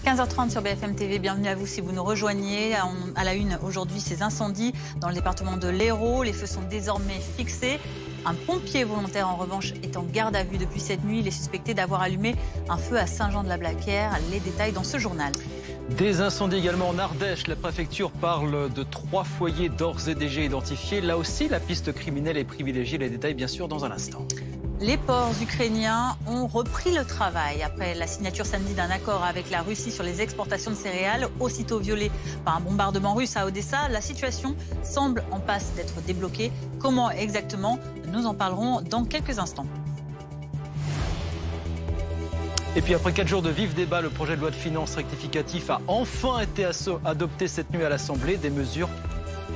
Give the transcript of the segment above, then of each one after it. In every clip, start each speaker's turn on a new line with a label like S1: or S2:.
S1: 15h30 sur BFM TV, bienvenue à vous si vous nous rejoignez. À la une aujourd'hui, ces incendies dans le département de l'Hérault. Les feux sont désormais fixés. Un pompier volontaire, en revanche, est en garde à vue depuis cette nuit. Il est suspecté d'avoir allumé un feu à Saint-Jean-de-la-Blaquière. Les détails dans ce journal.
S2: Des incendies également en Ardèche. La préfecture parle de 3 foyers d'ores et déjà identifiés. Là aussi, la piste criminelle est privilégiée. Les détails, bien sûr, dans un instant.
S1: Les ports ukrainiens ont repris le travail après la signature samedi d'un accord avec la Russie sur les exportations de céréales, aussitôt violée par un bombardement russe à Odessa. La situation semble en passe d'être débloquée. Comment exactement? Nous en parlerons dans quelques instants.
S2: Et puis après 4 jours de vifs débats, le projet de loi de finances rectificatif a enfin été adopté cette nuit à l'Assemblée. Des mesures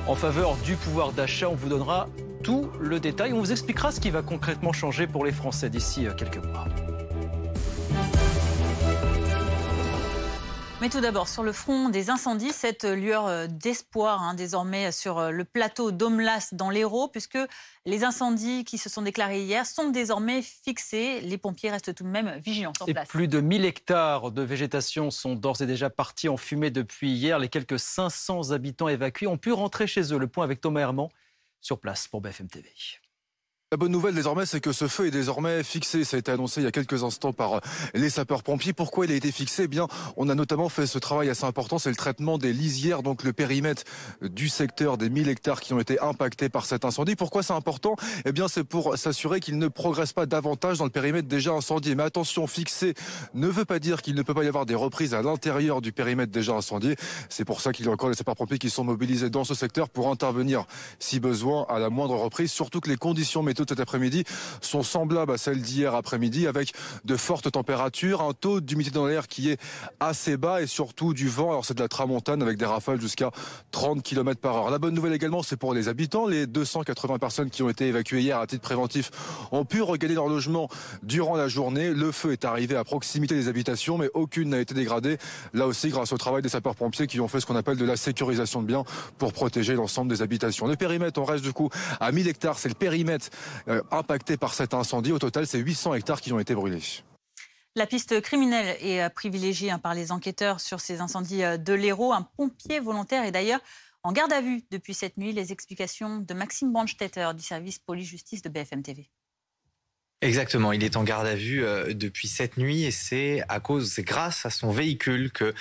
S2: en faveur du pouvoir d'achat. On vous donnera tout le détail. On vous expliquera ce qui va concrètement changer pour les Français d'ici quelques mois.
S1: Mais tout d'abord, sur le front des incendies, cette lueur d'espoir désormais sur le plateau d'Omlas dans l'Hérault, puisque les incendies qui se sont déclarés hier sont désormais fixés. Les pompiers restent tout de même vigilants sur place.
S2: Et plus de 1000 hectares de végétation sont d'ores et déjà partis en fumée depuis hier. Les quelques 500 habitants évacués ont pu rentrer chez eux. Le point avec Thomas Herman sur place pour BFM TV.
S3: La bonne nouvelle désormais, c'est que ce feu est désormais fixé. Ça a été annoncé il y a quelques instants par les sapeurs-pompiers. Pourquoi il a été fixé? Eh bien, on a notamment fait ce travail assez important, c'est le traitement des lisières, donc le périmètre du secteur des 1000 hectares qui ont été impactés par cet incendie. Pourquoi c'est important? Eh bien, c'est pour s'assurer qu'il ne progresse pas davantage dans le périmètre déjà incendié. Mais attention, fixé ne veut pas dire qu'il ne peut pas y avoir des reprises à l'intérieur du périmètre déjà incendié. C'est pour ça qu'il y a encore les sapeurs-pompiers qui sont mobilisés dans ce secteur pour intervenir, si besoin, à la moindre reprise. Surtout que les conditions météo de cet après-midi sont semblables à celles d'hier après-midi, avec de fortes températures, un taux d'humidité dans l'air qui est assez bas et surtout du vent. Alors c'est de la tramontane avec des rafales jusqu'à 30 km/h. La bonne nouvelle également, c'est pour les habitants. Les 280 personnes qui ont été évacuées hier à titre préventif ont pu regagner leur logement durant la journée. Le feu est arrivé à proximité des habitations, mais aucune n'a été dégradée. Là aussi, grâce au travail des sapeurs-pompiers qui ont fait ce qu'on appelle de la sécurisation de biens pour protéger l'ensemble des habitations. Le périmètre, on reste du coup à 1000 hectares. C'est le périmètre impactés par cet incendie. Au total, c'est 800 hectares qui ont été brûlés.
S1: La piste criminelle est privilégiée par les enquêteurs sur ces incendies de l'Hérault. Un pompier volontaire est d'ailleurs en garde à vue depuis cette nuit. Les explications de Maxime Brandstetter du service police-justice de BFM TV.
S4: Exactement, il est en garde à vue depuis cette nuit et c'est grâce à son véhicule que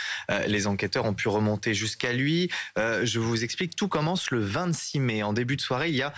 S4: les enquêteurs ont pu remonter jusqu'à lui. Je vous explique, tout commence le 26 mai. En début de soirée, il y a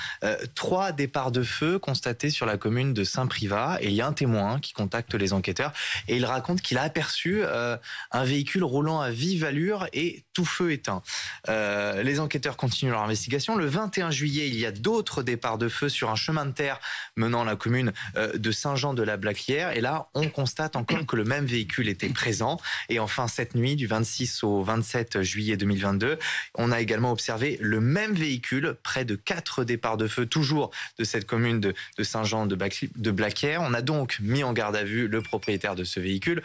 S4: 3 départs de feu constatés sur la commune de Saint-Privat et il y a un témoin qui contacte les enquêteurs et il raconte qu'il a aperçu un véhicule roulant à vive allure et tout feu éteint. Les enquêteurs continuent leur investigation. Le 21 juillet, il y a d'autres départs de feu sur un chemin de terre menant la commune de Saint-Jean-de-la-Blaquière. Et là, on constate encore que le même véhicule était présent. Et enfin, cette nuit, du 26 au 27 juillet 2022, on a également observé le même véhicule près de 4 départs de feu, toujours de cette commune de Saint-Jean-de-Blaquière. On a donc mis en garde à vue le propriétaire de ce véhicule,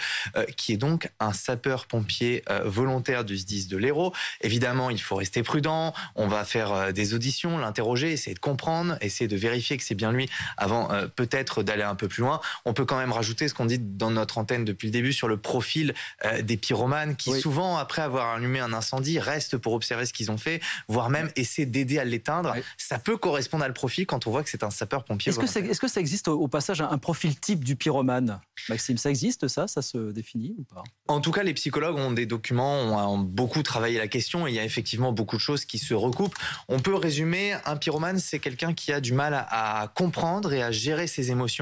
S4: qui est donc un sapeur-pompier volontaire du SDIS de l'Hérault. Évidemment, il faut rester prudent. On va faire des auditions, l'interroger, essayer de comprendre, essayer de vérifier que c'est bien lui avant peut-être d'aller un peu plus loin. On peut quand même rajouter ce qu'on dit dans notre antenne depuis le début sur le profil des pyromanes qui souvent, après avoir allumé un incendie, restent pour observer ce qu'ils ont fait, voire même essayer d'aider à l'éteindre. Ça peut correspondre à le profil quand on voit que c'est un sapeur-pompier.
S2: Est-ce que ça existe au passage un profil type du pyromane? Maxime, ça existe ça se définit ou pas?
S4: En tout cas, les psychologues ont des documents, ont beaucoup travaillé la question et il y a effectivement beaucoup de choses qui se recoupent. On peut résumer, un pyromane, c'est quelqu'un qui a du mal à comprendre et à gérer ses émotions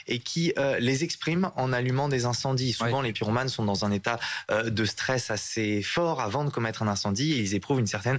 S4: et qui les exprime en allumant des incendies. Souvent, les pyromanes sont dans un état de stress assez fort avant de commettre un incendie et ils éprouvent une certaine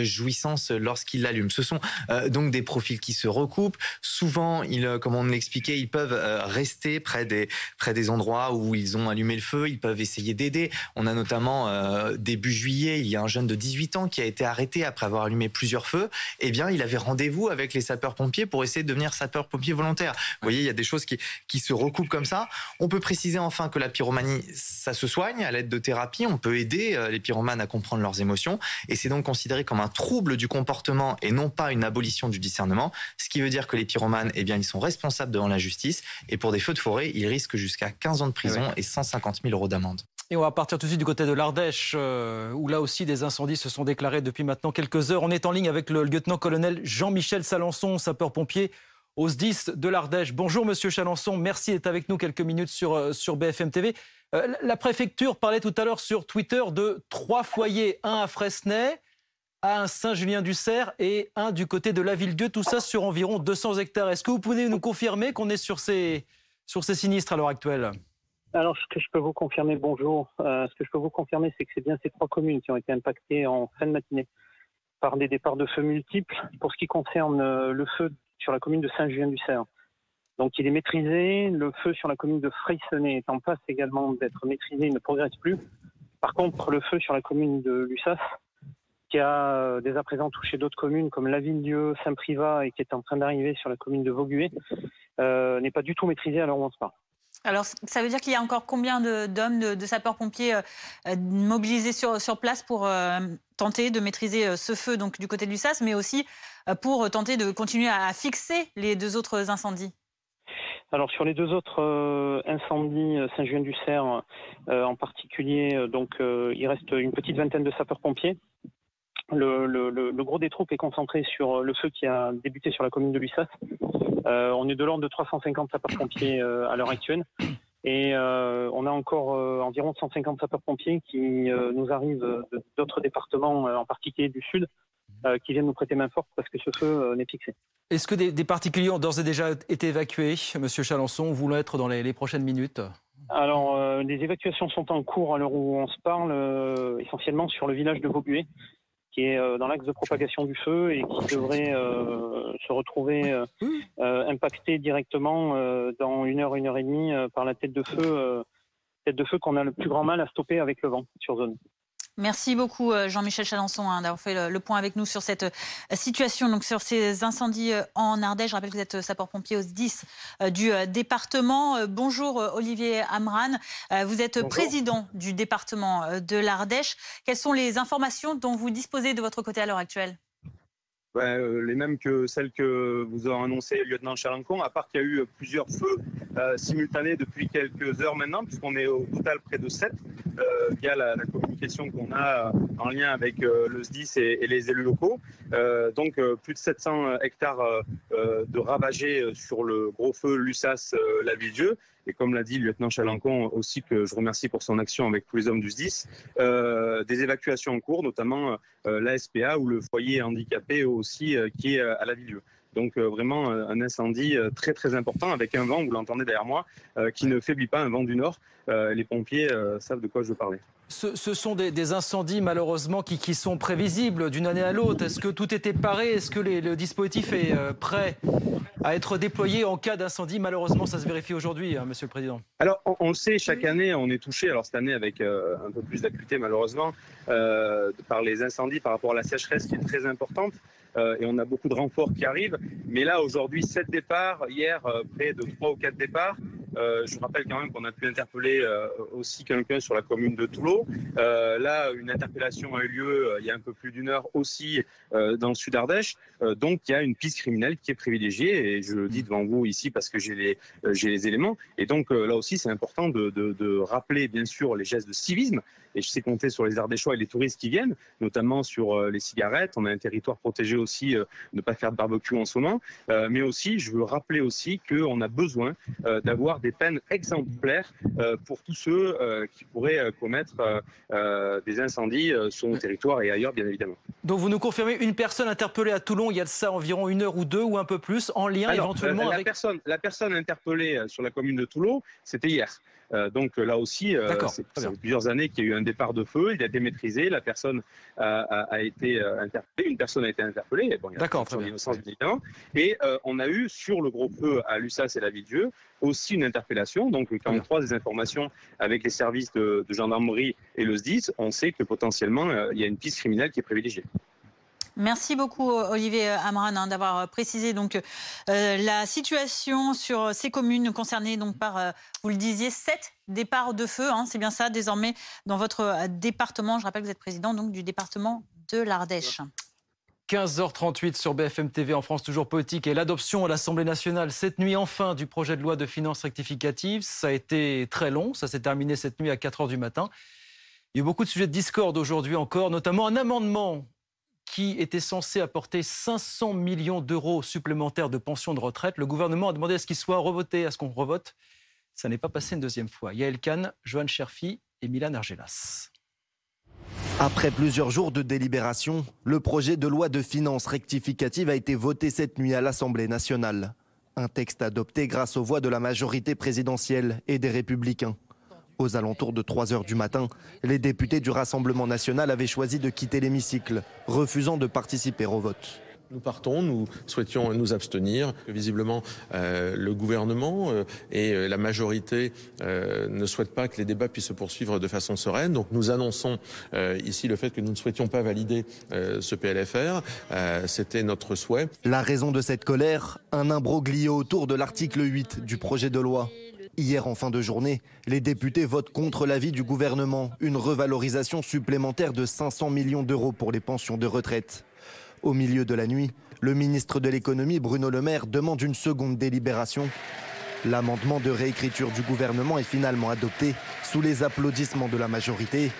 S4: jouissance lorsqu'ils l'allument. Ce sont donc des profils qui se recoupent. Souvent, comme on l'expliquait, ils peuvent rester près des endroits où ils ont allumé le feu. Ils peuvent essayer d'aider. On a notamment début juillet, il y a un jeune de 18 ans qui a été arrêté après avoir allumé plusieurs feux. Eh bien, il avait rendez-vous avec les sapeurs-pompiers pour essayer de devenir sapeur-pompier volontaire. Vous voyez, il y a des choses qui se recoupent comme ça. On peut préciser enfin que la pyromanie, ça se soigne à l'aide de thérapie. On peut aider les pyromanes à comprendre leurs émotions. Et c'est donc considéré comme un trouble du comportement et non pas une abolition du discernement. Ce qui veut dire que les pyromanes, eh bien, ils sont responsables devant la justice. Et pour des feux de forêt, ils risquent jusqu'à 15 ans de prison et 150 000 € d'amende.
S2: Et on va partir tout de suite du côté de l'Ardèche, où là aussi des incendies se sont déclarés depuis maintenant quelques heures. On est en ligne avec le lieutenant-colonel Jean-Michel Chalençon, sapeur-pompier au SDIS de l'Ardèche. Bonjour Monsieur Chalençon, merci d'être avec nous quelques minutes sur BFM TV. La préfecture parlait tout à l'heure sur Twitter de 3 foyers, un à Fresnay, un à Saint-Julien-du-Cerf et un du côté de la Ville-Dieu, tout ça sur environ 200 hectares. Est-ce que vous pouvez nous confirmer qu'on est sur ces sinistres à l'heure actuelle ?
S5: Alors, ce que je peux vous confirmer, bonjour, ce que je peux vous confirmer, c'est que c'est bien ces 3 communes qui ont été impactées en fin de matinée par des départs de feu multiples. Pour ce qui concerne le feu sur la commune de Saint-Julien-du-Cerf, donc il est maîtrisé. Le feu sur la commune de Freycinet est en passe également d'être maîtrisé, il ne progresse plus. Par contre, le feu sur la commune de Lussas, qui a dès à présent touché d'autres communes comme La Ville-Dieu, Saint-Privat et qui est en train d'arriver sur la commune de Vaugué, n'est pas du tout maîtrisé à l'heure où on se parle.
S1: Alors, ça veut dire qu'il y a encore combien d'hommes, de sapeurs-pompiers mobilisés sur place pour tenter de maîtriser ce feu donc, du côté de Lussas, mais aussi pour tenter de continuer à fixer les 2 autres incendies?
S5: Alors, sur les 2 autres incendies, Saint-Julien-du-Cerf en particulier, il reste une petite vingtaine de sapeurs-pompiers. Le gros des troupes est concentré sur le feu qui a débuté sur la commune de Lussas. On est de l'ordre de 350 sapeurs-pompiers à l'heure actuelle. Et on a encore environ 150 sapeurs-pompiers qui nous arrivent d'autres départements, en particulier du sud, qui viennent nous prêter main forte parce que ce feu n'est fixé. Est-ce
S2: que des particuliers ont d'ores et déjà été évacués, Monsieur Chalençon, ou vont l'être dans les prochaines minutes?
S5: Alors, les évacuations sont en cours à l'heure où on se parle, essentiellement sur le village de Vaugué, qui est dans l'axe de propagation du feu et qui devrait se retrouver impacté directement dans 1 heure, 1 heure et demie par la tête de feu qu'on a le plus grand mal à stopper avec le vent sur zone.
S1: Merci beaucoup Jean-Michel Chalençon d'avoir fait le point avec nous sur cette situation, donc sur ces incendies en Ardèche. Je rappelle que vous êtes sapeur-pompier au SDIS du département. Bonjour Olivier Amran, vous êtes
S6: Bonjour.
S1: Président du département de l'Ardèche. Quelles sont les informations dont vous disposez de votre côté à l'heure actuelle ?
S6: Les mêmes que celles que vous a annoncées le lieutenant Chalençon, à part qu'il y a eu plusieurs feux simultanés depuis quelques heures maintenant, puisqu'on est au total près de 7, via la communication qu'on a en lien avec le SDIS et les élus locaux. Donc plus de 700 hectares de ravagés sur le gros feu Lussas-La Ville-Dieu. Et comme l'a dit le lieutenant Chalençon aussi, que je remercie pour son action avec tous les hommes du SDIS, des évacuations en cours, notamment la SPA ou le foyer handicapé aussi qui est à La Ville-Dieu. Donc vraiment un incendie très très important avec un vent, vous l'entendez derrière moi, qui ne faiblit pas, un vent du nord. Les pompiers savent de quoi je parlais.
S2: Ce sont des incendies malheureusement qui sont prévisibles d'une année à l'autre. Est-ce que tout était paré? Est-ce que le dispositif est prêt à être déployé en cas d'incendie? Malheureusement, ça se vérifie aujourd'hui, hein, Monsieur le Président.
S6: Alors, on le sait, chaque année, on est touché, alors cette année avec un peu plus d'acuité malheureusement, par les incendies par rapport à la sécheresse qui est très importante. Et on a beaucoup de renforts qui arrivent. Mais là, aujourd'hui, 7 départs. Hier, près de 3 ou 4 départs. Je rappelle quand même qu'on a pu interpeller aussi quelqu'un sur la commune de Toulon. Là, une interpellation a eu lieu il y a un peu plus d'1 heure aussi dans le sud Ardèche. Donc, il y a une piste criminelle qui est privilégiée. Et je le dis devant vous ici parce que j'ai les éléments. Et donc, là aussi, c'est important de rappeler, bien sûr, les gestes de civisme. Et je sais compter sur les Ardéchois et les touristes qui viennent, notamment sur les cigarettes. On a un territoire protégé aussi, ne pas faire de barbecue en ce moment. Mais aussi, je veux rappeler aussi qu'on a besoin d'avoir des peines exemplaires pour tous ceux qui pourraient commettre des incendies sur nos territoires et ailleurs, bien évidemment.
S2: Donc vous nous confirmez une personne interpellée à Toulon, il y a de ça environ 1 heure ou 2 ou un peu plus, en lien éventuellement avec...
S6: La personne interpellée sur la commune de Toulon, c'était hier. Donc là aussi, c'est plusieurs années qu'il y a eu un départ de feu, il a été maîtrisé, la personne a été interpellée, une personne a été interpellée, bon, il y a son innocence bien évidemment, et on a eu sur le gros feu à Lussas et La Ville-Dieu aussi une interpellation, donc quand on croise des informations avec les services de gendarmerie et le SDIS, on sait que potentiellement il y a une piste criminelle qui est privilégiée.
S1: Merci beaucoup Olivier Amran d'avoir précisé donc la situation sur ces communes concernées donc par, vous le disiez, 7 départs de feu. C'est bien ça désormais dans votre département. Je rappelle que vous êtes président donc du département de l'Ardèche.
S2: 15h38 sur BFM TV en France, toujours politique, et l'adoption à l'Assemblée nationale cette nuit enfin du projet de loi de finances rectificative. Ça a été très long, ça s'est terminé cette nuit à 4h du matin. Il y a eu beaucoup de sujets de discorde aujourd'hui encore, notamment un amendement qui était censé apporter 500 millions d'euros supplémentaires de pensions de retraite. Le gouvernement a demandé à ce qu'il soit revoté, à ce qu'on revote. Ça n'est pas passé une deuxième fois. Yael Kahn, Johan Cherfi et Milan Argelas.
S7: Après plusieurs jours de délibération, le projet de loi de finances rectificative a été voté cette nuit à l'Assemblée nationale. Un texte adopté grâce aux voix de la majorité présidentielle et des Républicains. Aux alentours de 3h du matin, les députés du Rassemblement national avaient choisi de quitter l'hémicycle, refusant de participer au vote.
S8: Nous partons, nous souhaitions nous abstenir. Visiblement, le gouvernement et la majorité ne souhaitent pas que les débats puissent se poursuivre de façon sereine. Donc nous annonçons ici le fait que nous ne souhaitions pas valider ce PLFR. C'était notre souhait.
S7: La raison de cette colère, un imbroglio autour de l'article 8 du projet de loi. Hier, en fin de journée, les députés votent contre l'avis du gouvernement, une revalorisation supplémentaire de 500 millions d'euros pour les pensions de retraite. Au milieu de la nuit, le ministre de l'économie, Bruno Le Maire, demande une seconde délibération. L'amendement de réécriture du gouvernement est finalement adopté sous les applaudissements de la majorité.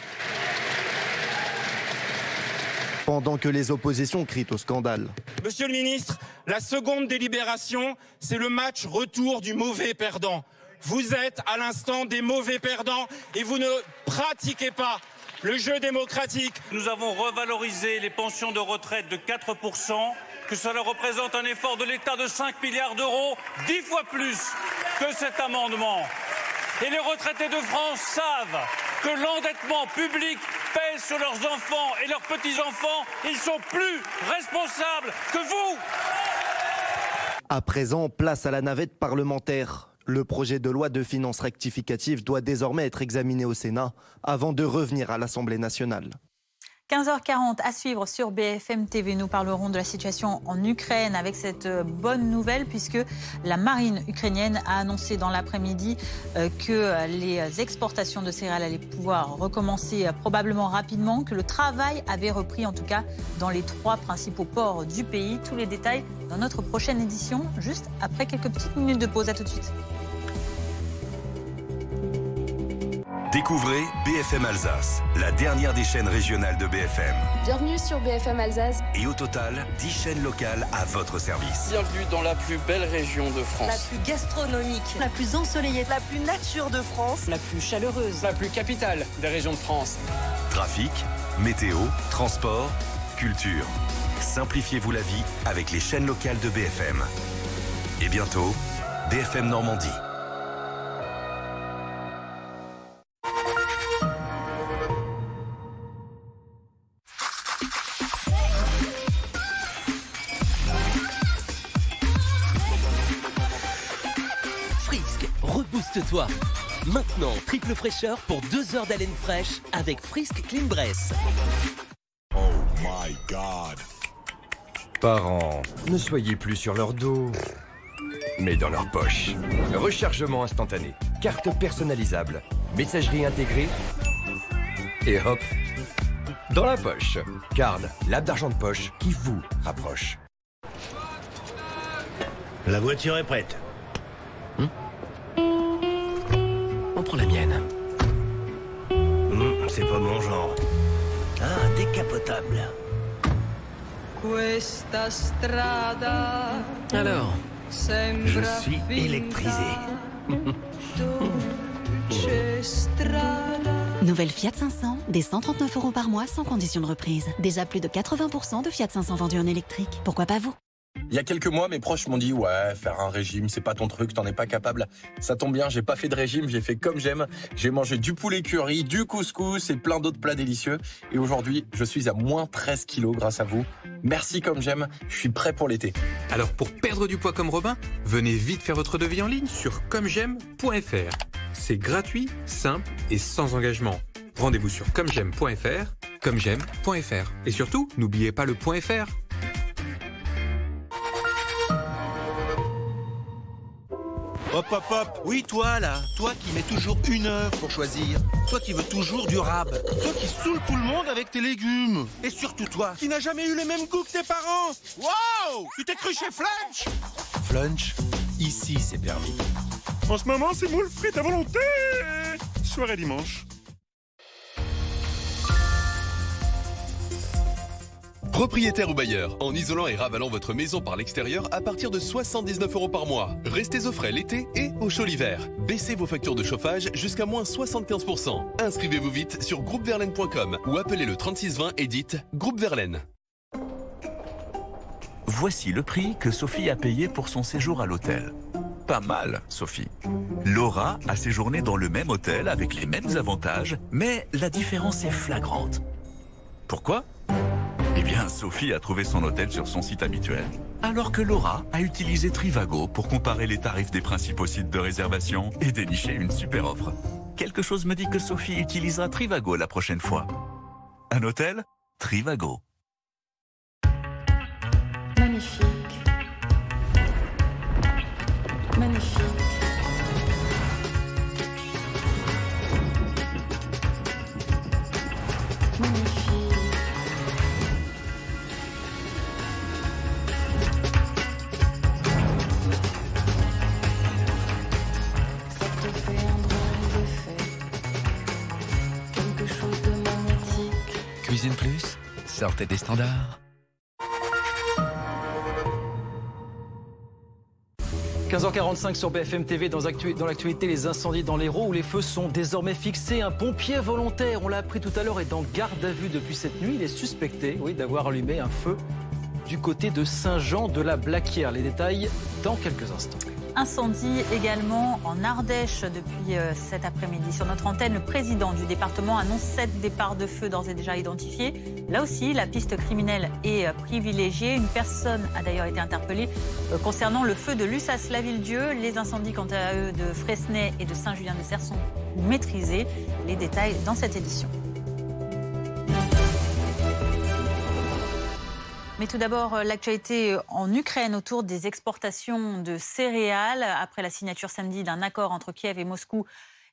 S7: Pendant que les oppositions crient au scandale.
S9: Monsieur le ministre, la seconde délibération, c'est le match retour du mauvais perdant. Vous êtes à l'instant des mauvais perdants et vous ne pratiquez pas le jeu démocratique.
S10: Nous avons revalorisé les pensions de retraite de 4%, que cela représente un effort de l'État de 5 milliards d'euros, 10 fois plus que cet amendement. Et les retraités de France savent que l'endettement public pèse sur leurs enfants et leurs petits-enfants. Ils sont plus responsables que vous.
S7: À présent, place à la navette parlementaire. Le projet de loi de finances rectificative doit désormais être examiné au Sénat avant de revenir à l'Assemblée nationale.
S1: 15h40 à suivre sur BFM TV. Nous parlerons de la situation en Ukraine avec cette bonne nouvelle puisque la marine ukrainienne a annoncé dans l'après-midi que les exportations de céréales allaient pouvoir recommencer probablement rapidement, que le travail avait repris en tout cas dans les 3 principaux ports du pays. Tous les détails dans notre prochaine édition, juste après quelques petites minutes de pause. À tout de suite.
S11: Découvrez BFM Alsace, la dernière des chaînes régionales de BFM.
S12: Bienvenue sur BFM Alsace.
S11: Et au total, 10 chaînes locales à votre service.
S13: Bienvenue dans la plus belle région de France.
S14: La plus gastronomique, la plus ensoleillée, la plus nature de France,
S13: la plus chaleureuse, la plus capitale des régions de France.
S11: Trafic, météo, transport, culture. Simplifiez-vous la vie avec les chaînes locales de BFM. Et bientôt, BFM Normandie.
S15: Rebooste-toi. Maintenant, triple fraîcheur pour 2 heures d'haleine fraîche avec Frisk Clean Breath.
S16: Oh my God.
S17: Parents, ne soyez plus sur leur dos, mais dans leur poche. Rechargement instantané, carte personnalisable, messagerie intégrée, et hop, dans la poche. Card, l'app d'argent de poche qui vous rapproche.
S18: La voiture est prête.
S15: On prend la mienne.
S18: C'est pas mon genre. Ah, décapotable.
S15: Alors,
S18: je suis électrisé.
S19: Nouvelle Fiat 500, des 139 € par mois sans condition de reprise. Déjà plus de 80% de Fiat 500 vendus en électrique. Pourquoi pas vous ?
S20: Il y a quelques mois, mes proches m'ont dit « Ouais, faire un régime, c'est pas ton truc, t'en es pas capable. » Ça tombe bien, j'ai pas fait de régime, j'ai fait comme j'aime. J'ai mangé du poulet curry, du couscous et plein d'autres plats délicieux. Et aujourd'hui, je suis à moins 13 kilos grâce à vous. Merci comme j'aime, je suis prêt pour l'été.
S21: Alors pour perdre du poids comme Robin, venez vite faire votre devis en ligne sur commej'aime.fr. C'est gratuit, simple et sans engagement. Rendez-vous sur commej'aime.fr, commej'aime.fr. Et surtout, n'oubliez pas le .fr.
S3: Hop, hop, hop. Oui, toi, là. Toi qui mets toujours 1 heure pour choisir. Toi qui veux toujours du rab. Toi qui saoule tout le monde avec tes légumes. Et surtout toi, qui n'as jamais eu les mêmes goûts que tes parents. Wow! Tu t'es cru chez Flunch? Flunch, ici c'est permis.
S22: En ce moment, c'est moules frites à volonté. Soirée dimanche.
S23: Propriétaire ou bailleur, en isolant et ravalant votre maison par l'extérieur à partir de 79 € par mois. Restez au frais l'été et au chaud l'hiver. Baissez vos factures de chauffage jusqu'à moins 75%. Inscrivez-vous vite sur groupeverlaine.com ou appelez le 3620 et dites Groupe Verlaine.
S24: Voici le prix que Sophie a payé pour son séjour à l'hôtel. Pas mal, Sophie. Laura a séjourné dans le même hôtel avec les mêmes avantages, mais la différence est flagrante. Pourquoi ? Eh bien, Sophie a trouvé son hôtel sur son site habituel, alors que Laura a utilisé Trivago pour comparer les tarifs des principaux sites de réservation et dénicher une super offre. Quelque chose me dit que Sophie utilisera Trivago la prochaine fois. Un hôtel ? Trivago.
S12: Magnifique. Magnifique.
S25: Cuisine Plus, sortez des standards.
S2: 15h45 sur BFM TV, dans l'actualité, les incendies dans l'Hérault où les feux sont désormais fixés. Un pompier volontaire, on l'a appris tout à l'heure, est en garde à vue depuis cette nuit. Il est suspecté, d'avoir allumé un feu du côté de Saint-Jean-de-la-Blaquière. Les détails dans quelques instants.
S1: Incendie également en Ardèche depuis cet après-midi. Sur notre antenne, le président du département annonce 7 départs de feu d'ores et déjà identifiés. Là aussi, la piste criminelle est privilégiée. Une personne a d'ailleurs été interpellée concernant le feu de Lussas-la-Ville-Dieu. Les incendies, quant à eux, de Fresnay et de Saint-Julien-des-Serres sont maîtrisés. Les détails dans cette édition. Mais tout d'abord, l'actualité en Ukraine autour des exportations de céréales. Après la signature samedi d'un accord entre Kiev et Moscou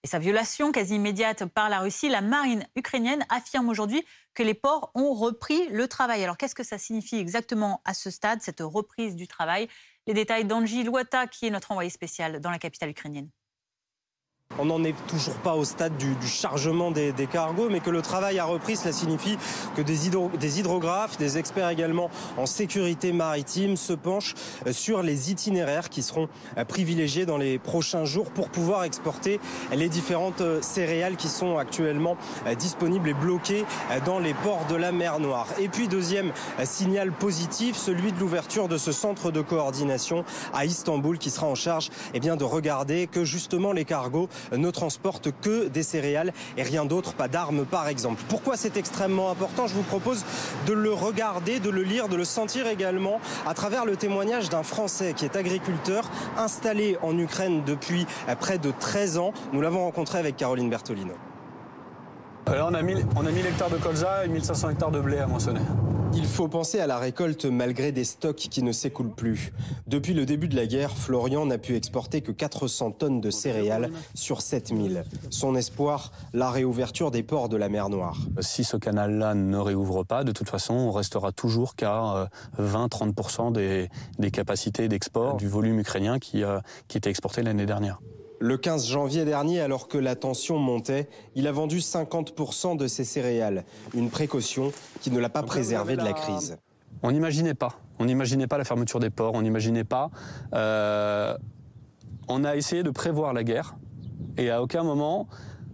S1: et sa violation quasi immédiate par la Russie, la marine ukrainienne affirme aujourd'hui que les ports ont repris le travail. Alors qu'est-ce que ça signifie exactement à ce stade, cette reprise du travail? Les détails d'Angie Louata, qui est notre envoyé spécial dans la capitale ukrainienne.
S26: On n'en est toujours pas au stade du chargement des cargos, mais que le travail a repris, cela signifie que des hydrographes, des experts également en sécurité maritime se penchent sur les itinéraires qui seront privilégiés dans les prochains jours pour pouvoir exporter les différentes céréales qui sont actuellement disponibles et bloquées dans les ports de la mer Noire. Et puis deuxième signal positif, celui de l'ouverture de ce centre de coordination à Istanbul qui sera en charge de regarder que justement les cargos ne transportent que des céréales et rien d'autre, pas d'armes par exemple. Pourquoi c'est extrêmement important? Je vous propose de le regarder, de le lire, de le sentir également à travers le témoignage d'un Français qui est agriculteur installé en Ukraine depuis près de 13 ans. Nous l'avons rencontré avec Caroline Bertolino.
S27: Là, on a 1000 hectares de colza et 1500 hectares de blé à moissonner.
S26: Il faut penser à la récolte malgré des stocks qui ne s'écoulent plus. Depuis le début de la guerre, Florian n'a pu exporter que 400 tonnes de céréales sur 7000. Son espoir, la réouverture des ports de la mer Noire.
S27: Si ce canal-là ne réouvre pas, de toute façon, on restera toujours qu'à 20-30% des capacités d'export du volume ukrainien qui était exporté l'année dernière.
S26: Le 15 janvier dernier, alors que la tension montait, il a vendu 50% de ses céréales. Une précaution qui ne l'a pas préservé de la crise.
S27: On n'imaginait pas. On n'imaginait pas la fermeture des ports. On n'imaginait pas. On a essayé de prévoir la guerre. Et à aucun moment,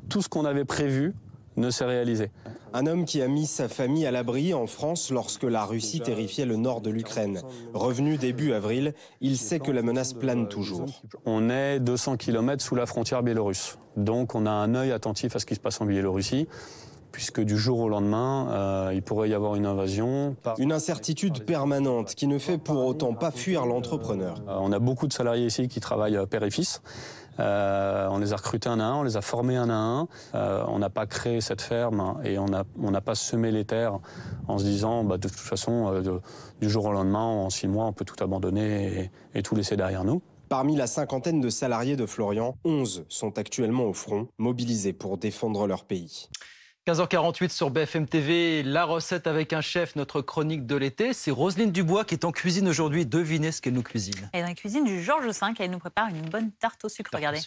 S27: tout ce qu'on avait prévu ne s'est réalisé.
S26: Un homme qui a mis sa famille à l'abri en France lorsque la Russie terrifiait le nord de l'Ukraine. Revenu début avril, il sait que la menace plane toujours.
S27: On est 200 km sous la frontière biélorusse. Donc on a un œil attentif à ce qui se passe en Biélorussie, puisque du jour au lendemain, il pourrait y avoir une invasion.
S26: Une incertitude permanente qui ne fait pour autant pas fuir l'entrepreneur.
S27: On a beaucoup de salariés ici qui travaillent père et fils. On les a recrutés un à un, on les a formés un à un. On n'a pas créé cette ferme et on n'a pas semé les terres en se disant de toute façon, du jour au lendemain, en 6 mois, on peut tout abandonner et tout laisser derrière nous.
S26: Parmi la cinquantaine de salariés de Florian, 11 sont actuellement au front, mobilisés pour défendre leur pays.
S2: 15h48 sur BFM TV, la recette avec un chef, notre chronique de l'été. C'est Roselyne Dubois qui est en cuisine aujourd'hui. Devinez ce qu'elle nous cuisine.
S1: Elle est dans la cuisine du Georges V, elle nous prépare une bonne tarte au sucre. Regardez.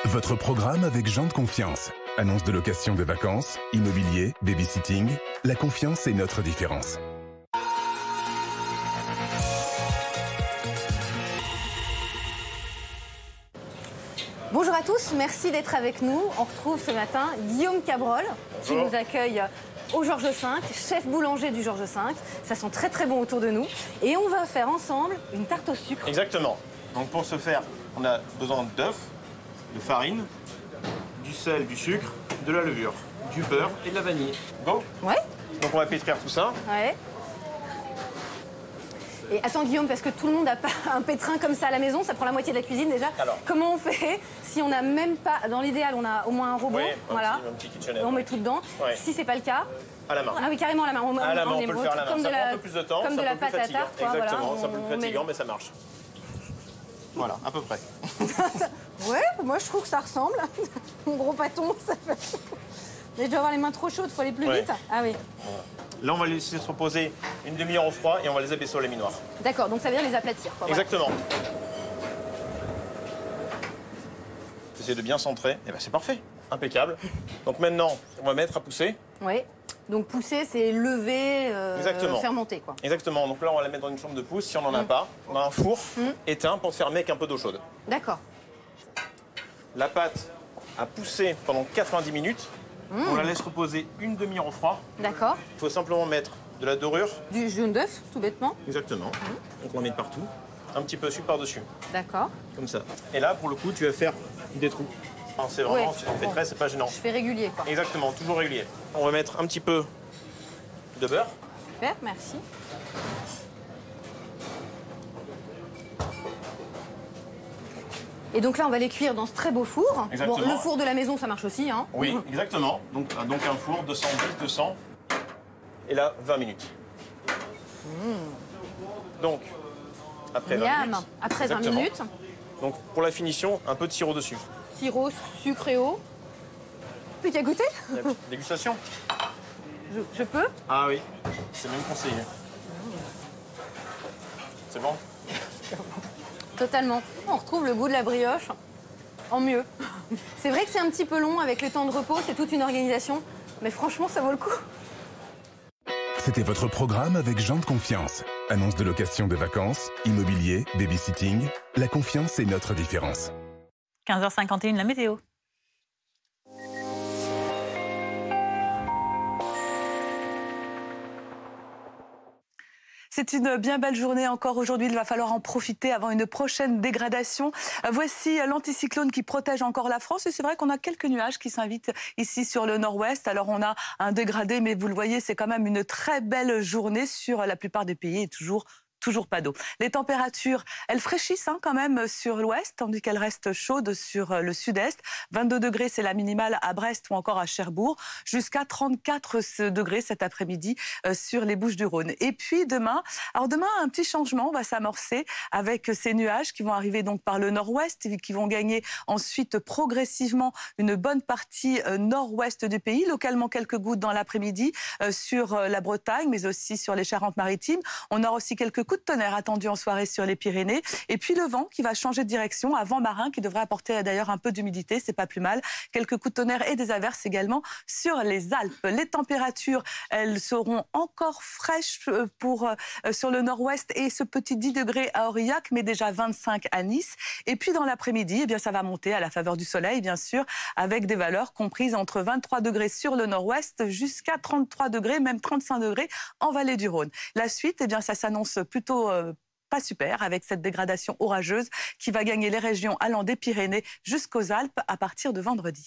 S11: Votre programme avec Jean de Confiance. Annonce de location de vacances, immobilier, babysitting. La confiance est notre différence.
S4: Bonjour à tous, merci d'être avec nous. On retrouve ce matin Guillaume Cabrol qui nous accueille au Georges V, chef boulanger du Georges V. Ça sent très très bon autour de nous. Et on va faire ensemble une tarte au sucre.
S5: Exactement. Donc pour ce faire, on a besoin d'œufs, de farine, du sel, du sucre, de la levure, du beurre et de la vanille. Go.
S4: Ouais.
S5: Donc on va pétrir tout ça.
S4: Ouais. Et attends Guillaume, parce que tout le monde n'a pas un pétrin comme ça à la maison, ça prend la moitié de la cuisine déjà. Alors. Comment on fait si on n'a même pas, dans l'idéal on a au moins un robot, voilà,
S5: un petit KitchenAid.
S4: On met tout dedans. Ouais. Si c'est pas le cas,
S5: à la main.
S4: Ah oui, carrément à la main.
S5: À la main, on peut le faire à la main. Ça prend un peu plus de temps,
S4: comme
S5: ça
S4: de la
S5: peut
S4: pâte à tarte.
S5: Exactement,
S4: voilà,
S5: c'est un peu plus fatigant, mais ça marche. Voilà, à peu près.
S4: Ouais, moi je trouve que ça ressemble. Mon gros pâton, ça fait... Mais je dois avoir les mains trop chaudes, il faut aller plus vite. Ah oui.
S5: Voilà. Là, on va les laisser se reposer une demi-heure au froid et on va les abaisser au léminoir.
S4: D'accord, donc ça veut dire les aplatir. Quoi,
S5: exactement. Voilà. Essayez de bien centrer. Et ben c'est parfait, impeccable. Donc maintenant, on va mettre à pousser.
S4: Oui. Donc pousser, c'est lever, fermenter, quoi.
S5: Exactement. Donc là, on va la mettre dans une chambre de pousse. Si on n'en a pas, on a un four éteint pour fermer avec un peu d'eau chaude.
S4: D'accord.
S5: La pâte a poussé pendant 90 minutes. On la laisse reposer une demi-heure au froid.
S4: D'accord.
S5: Il faut simplement mettre de la dorure.
S4: Du jaune d'œuf, tout bêtement.
S5: Exactement. Donc on en met partout. Un petit peu de sucre par-dessus.
S4: D'accord.
S5: Comme ça. Et là, pour le coup, tu vas faire des trous. C'est vraiment, si on fait très, c'est pas gênant.
S4: Je fais régulier, quoi.
S5: Exactement, toujours régulier. On va mettre un petit peu de beurre.
S4: Super, merci. Et donc là, on va les cuire dans ce très beau four.
S5: Exactement.
S4: Bon, le four de la maison, ça marche aussi, hein.
S5: Oui, exactement. Donc un four, 210, 200. Et là, 20 minutes. Donc, après 20 minutes.
S4: Après 20 minutes.
S5: Donc, pour la finition, un peu de sirop dessus.
S4: Sirop, sucre et eau. Tu as goûté?
S5: Dégustation.
S4: Je peux?
S5: Ah oui, c'est même conseillé. C'est bon?
S4: Totalement. On retrouve le goût de la brioche en mieux. C'est vrai que c'est un petit peu long avec les temps de repos, c'est toute une organisation, mais franchement, ça vaut le coup.
S11: C'était votre programme avec Jean de Confiance. Annonce de location de vacances, immobilier, babysitting. La confiance est notre différence.
S1: 15h51, la météo.
S6: C'est une bien belle journée encore aujourd'hui. Il va falloir en profiter avant une prochaine dégradation. Voici l'anticyclone qui protège encore la France. Et c'est vrai qu'on a quelques nuages qui s'invitent ici sur le nord-ouest. Alors on a un dégradé, mais vous le voyez, c'est quand même une très belle journée sur la plupart des pays et toujours pas d'eau. Les températures, elles fraîchissent quand même sur l'ouest, tandis qu'elles restent chaudes sur le sud-est. 22 degrés, c'est la minimale à Brest ou encore à Cherbourg. Jusqu'à 34 degrés cet après-midi sur les Bouches-du-Rhône. Et puis demain, un petit changement va s'amorcer avec ces nuages qui vont arriver donc par le nord-ouest et qui vont gagner ensuite progressivement une bonne partie nord-ouest du pays. Localement, quelques gouttes dans l'après-midi sur la Bretagne, mais aussi sur les Charentes-Maritimes. On aura aussi quelques coups de tonnerre attendus en soirée sur les Pyrénées. Et puis le vent qui va changer de direction, un vent marin qui devrait apporter d'ailleurs un peu d'humidité, c'est pas plus mal. Quelques coups de tonnerre et des averses également sur les Alpes. Les températures, elles seront encore fraîches sur le nord-ouest et ce petit 10 degrés à Aurillac, mais déjà 25 à Nice. Et puis dans l'après-midi, eh bien ça va monter à la faveur du soleil, bien sûr, avec des valeurs comprises entre 23 degrés sur le nord-ouest jusqu'à 33 degrés, même 35 degrés en vallée du Rhône. La suite, eh bien ça s'annonce plutôt pas super avec cette dégradation orageuse qui va gagner les régions allant des Pyrénées jusqu'aux Alpes à partir de vendredi.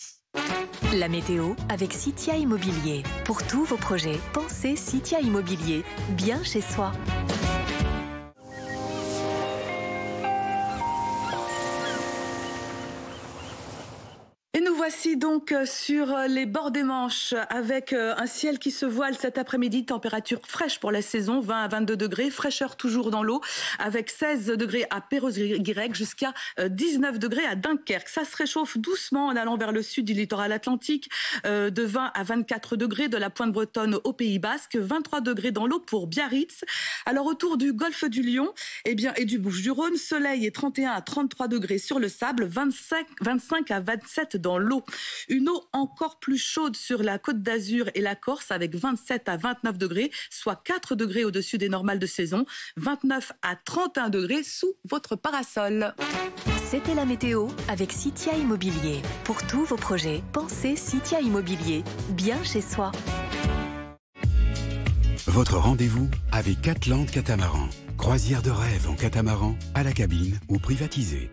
S7: La météo avec Citia Immobilier. Pour tous vos projets, pensez Citia Immobilier, bien chez soi.
S6: Et nous voici donc sur les bords des Manches avec un ciel qui se voile cet après-midi, température fraîche pour la saison, 20 à 22 degrés, fraîcheur toujours dans l'eau avec 16 degrés à Perros-Guirec jusqu'à 19 degrés à Dunkerque. Ça se réchauffe doucement en allant vers le sud du littoral atlantique, de 20 à 24 degrés de la Pointe Bretonne au Pays Basque, 23 degrés dans l'eau pour Biarritz. Alors autour du golfe du Lion et du Bouches-du-Rhône, soleil et 31 à 33 degrés sur le sable, 25 à 27 dans l'eau. Une eau encore plus chaude sur la Côte d'Azur et la Corse avec 27 à 29 degrés, soit 4 degrés au-dessus des normales de saison, 29 à 31 degrés sous votre parasol.
S7: C'était la météo avec Citia Immobilier. Pour tous vos projets, pensez Citia Immobilier, bien chez soi.
S8: Votre rendez-vous avec Catland Catamaran. Croisière de rêve en catamaran, à la cabine ou privatisée.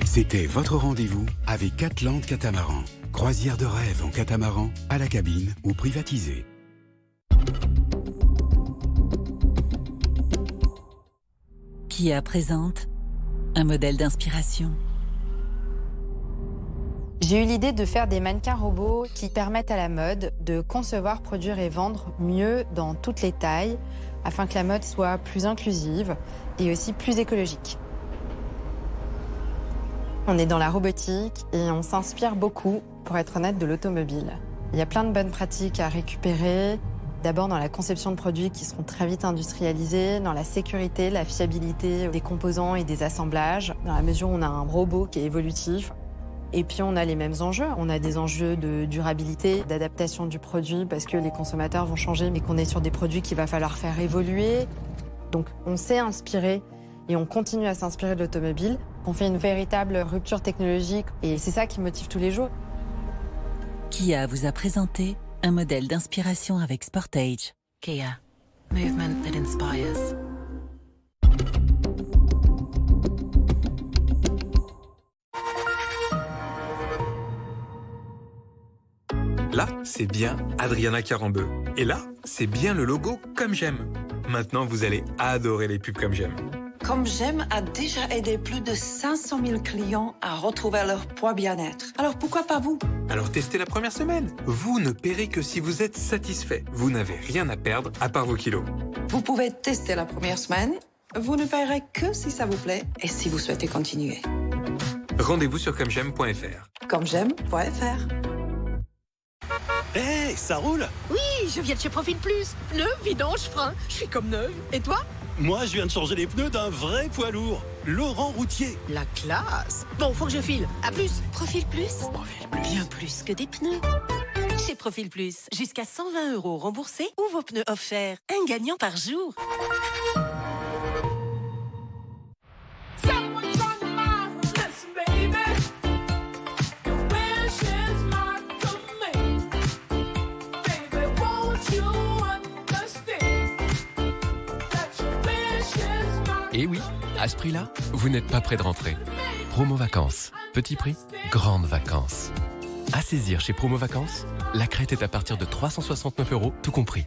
S8: C'était votre rendez-vous avec Catland Catamaran. Croisière de rêve en catamaran, à la cabine ou privatisée.
S9: Kia présente un modèle d'inspiration.
S10: J'ai eu l'idée de faire des mannequins robots qui permettent à la mode de concevoir, produire et vendre mieux dans toutes les tailles, afin que la mode soit plus inclusive et aussi plus écologique. On est dans la robotique et on s'inspire beaucoup, pour être honnête, de l'automobile. Il y a plein de bonnes pratiques à récupérer. D'abord dans la conception de produits qui seront très vite industrialisés, dans la sécurité, la fiabilité des composants et des assemblages, dans la mesure où on a un robot qui est évolutif. Et puis on a les mêmes enjeux. On a des enjeux de durabilité, d'adaptation du produit parce que les consommateurs vont changer, mais qu'on est sur des produits qu'il va falloir faire évoluer. Donc on s'est inspiré et on continue à s'inspirer de l'automobile. On fait une véritable rupture technologique et c'est ça qui motive tous les jours.
S9: Kia vous a présenté un modèle d'inspiration avec Sportage.
S12: Kia. Movement that inspires.
S21: Là, c'est bien Adriana Carambeu. Et là, c'est bien le logo Comme J'aime. Maintenant, vous allez adorer les pubs Comme J'aime.
S13: Comme J'aime a déjà aidé plus de 500 000 clients à retrouver leur poids bien-être. Alors pourquoi pas vous?
S21: Alors testez la première semaine. Vous ne paierez que si vous êtes satisfait. Vous n'avez rien à perdre à part vos kilos.
S13: Vous pouvez tester la première semaine. Vous ne paierez que si ça vous plaît et si vous souhaitez continuer.
S21: Rendez-vous sur commej'aime.fr.
S13: Commej'aime.fr.
S18: Hé, ça roule?
S14: Oui, je viens de chez Profil Plus. Pneus, vidange, frein. Je suis comme neuve. Et toi?
S18: Moi, je viens de changer les pneus d'un vrai poids lourd. Laurent Routier.
S14: La classe. Bon, faut que je file. À plus.
S7: Profil Plus. Bien plus que des pneus. Chez Profil Plus, jusqu'à 120 € remboursés ou vos pneus offerts. Un gagnant par jour.
S25: Et oui, à ce prix-là, vous n'êtes pas près de rentrer. Promo Vacances. Petit prix, grandes vacances. À saisir chez Promo Vacances, la crête est à partir de 369 €, tout compris.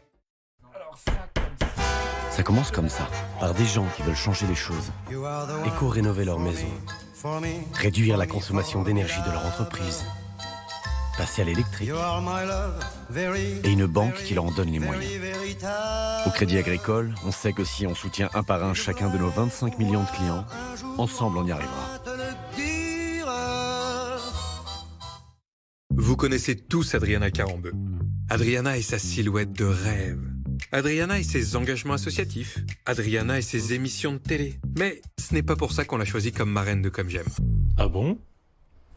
S16: Ça commence comme ça, par des gens qui veulent changer les choses. Éco-rénover leur maison. Réduire la consommation d'énergie de leur entreprise. Passer à l'électrique. Et une banque qui leur en donne les moyens. Au Crédit Agricole, on sait que si on soutient un par un chacun de nos 25 millions de clients, ensemble on y arrivera.
S21: Vous connaissez tous Adriana Carambeu. Adriana est sa silhouette de rêve. Adriana et ses engagements associatifs, Adriana et ses émissions de télé. Mais ce n'est pas pour ça qu'on l'a choisie comme marraine de Comme J'aime.
S27: Ah bon?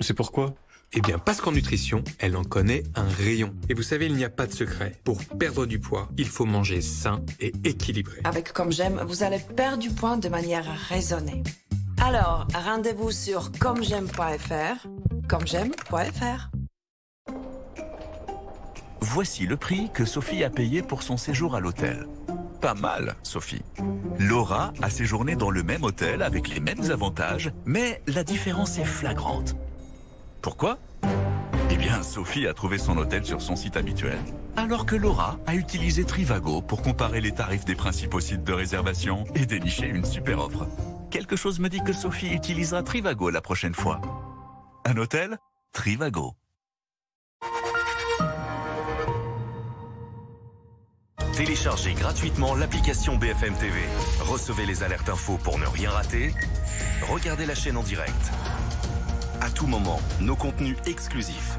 S27: C'est pourquoi?
S21: Eh bien, parce qu'en nutrition, elle en connaît un rayon. Et vous savez, il n'y a pas de secret. Pour perdre du poids, il faut manger sain et équilibré.
S13: Avec Comme J'aime, vous allez perdre du poids de manière raisonnée. Alors, rendez-vous sur commej'aime.fr. commej'aime.fr.
S24: Voici le prix que Sophie a payé pour son séjour à l'hôtel. Pas mal, Sophie. Laura a séjourné dans le même hôtel avec les mêmes avantages, mais la différence est flagrante. Pourquoi? Eh bien, Sophie a trouvé son hôtel sur son site habituel, alors que Laura a utilisé Trivago pour comparer les tarifs des principaux sites de réservation et dénicher une super offre. Quelque chose me dit que Sophie utilisera Trivago la prochaine fois. Un hôtel? Trivago. Téléchargez gratuitement l'application BFM TV. Recevez les alertes infos pour ne rien rater. Regardez la chaîne en direct. À tout moment, nos contenus exclusifs.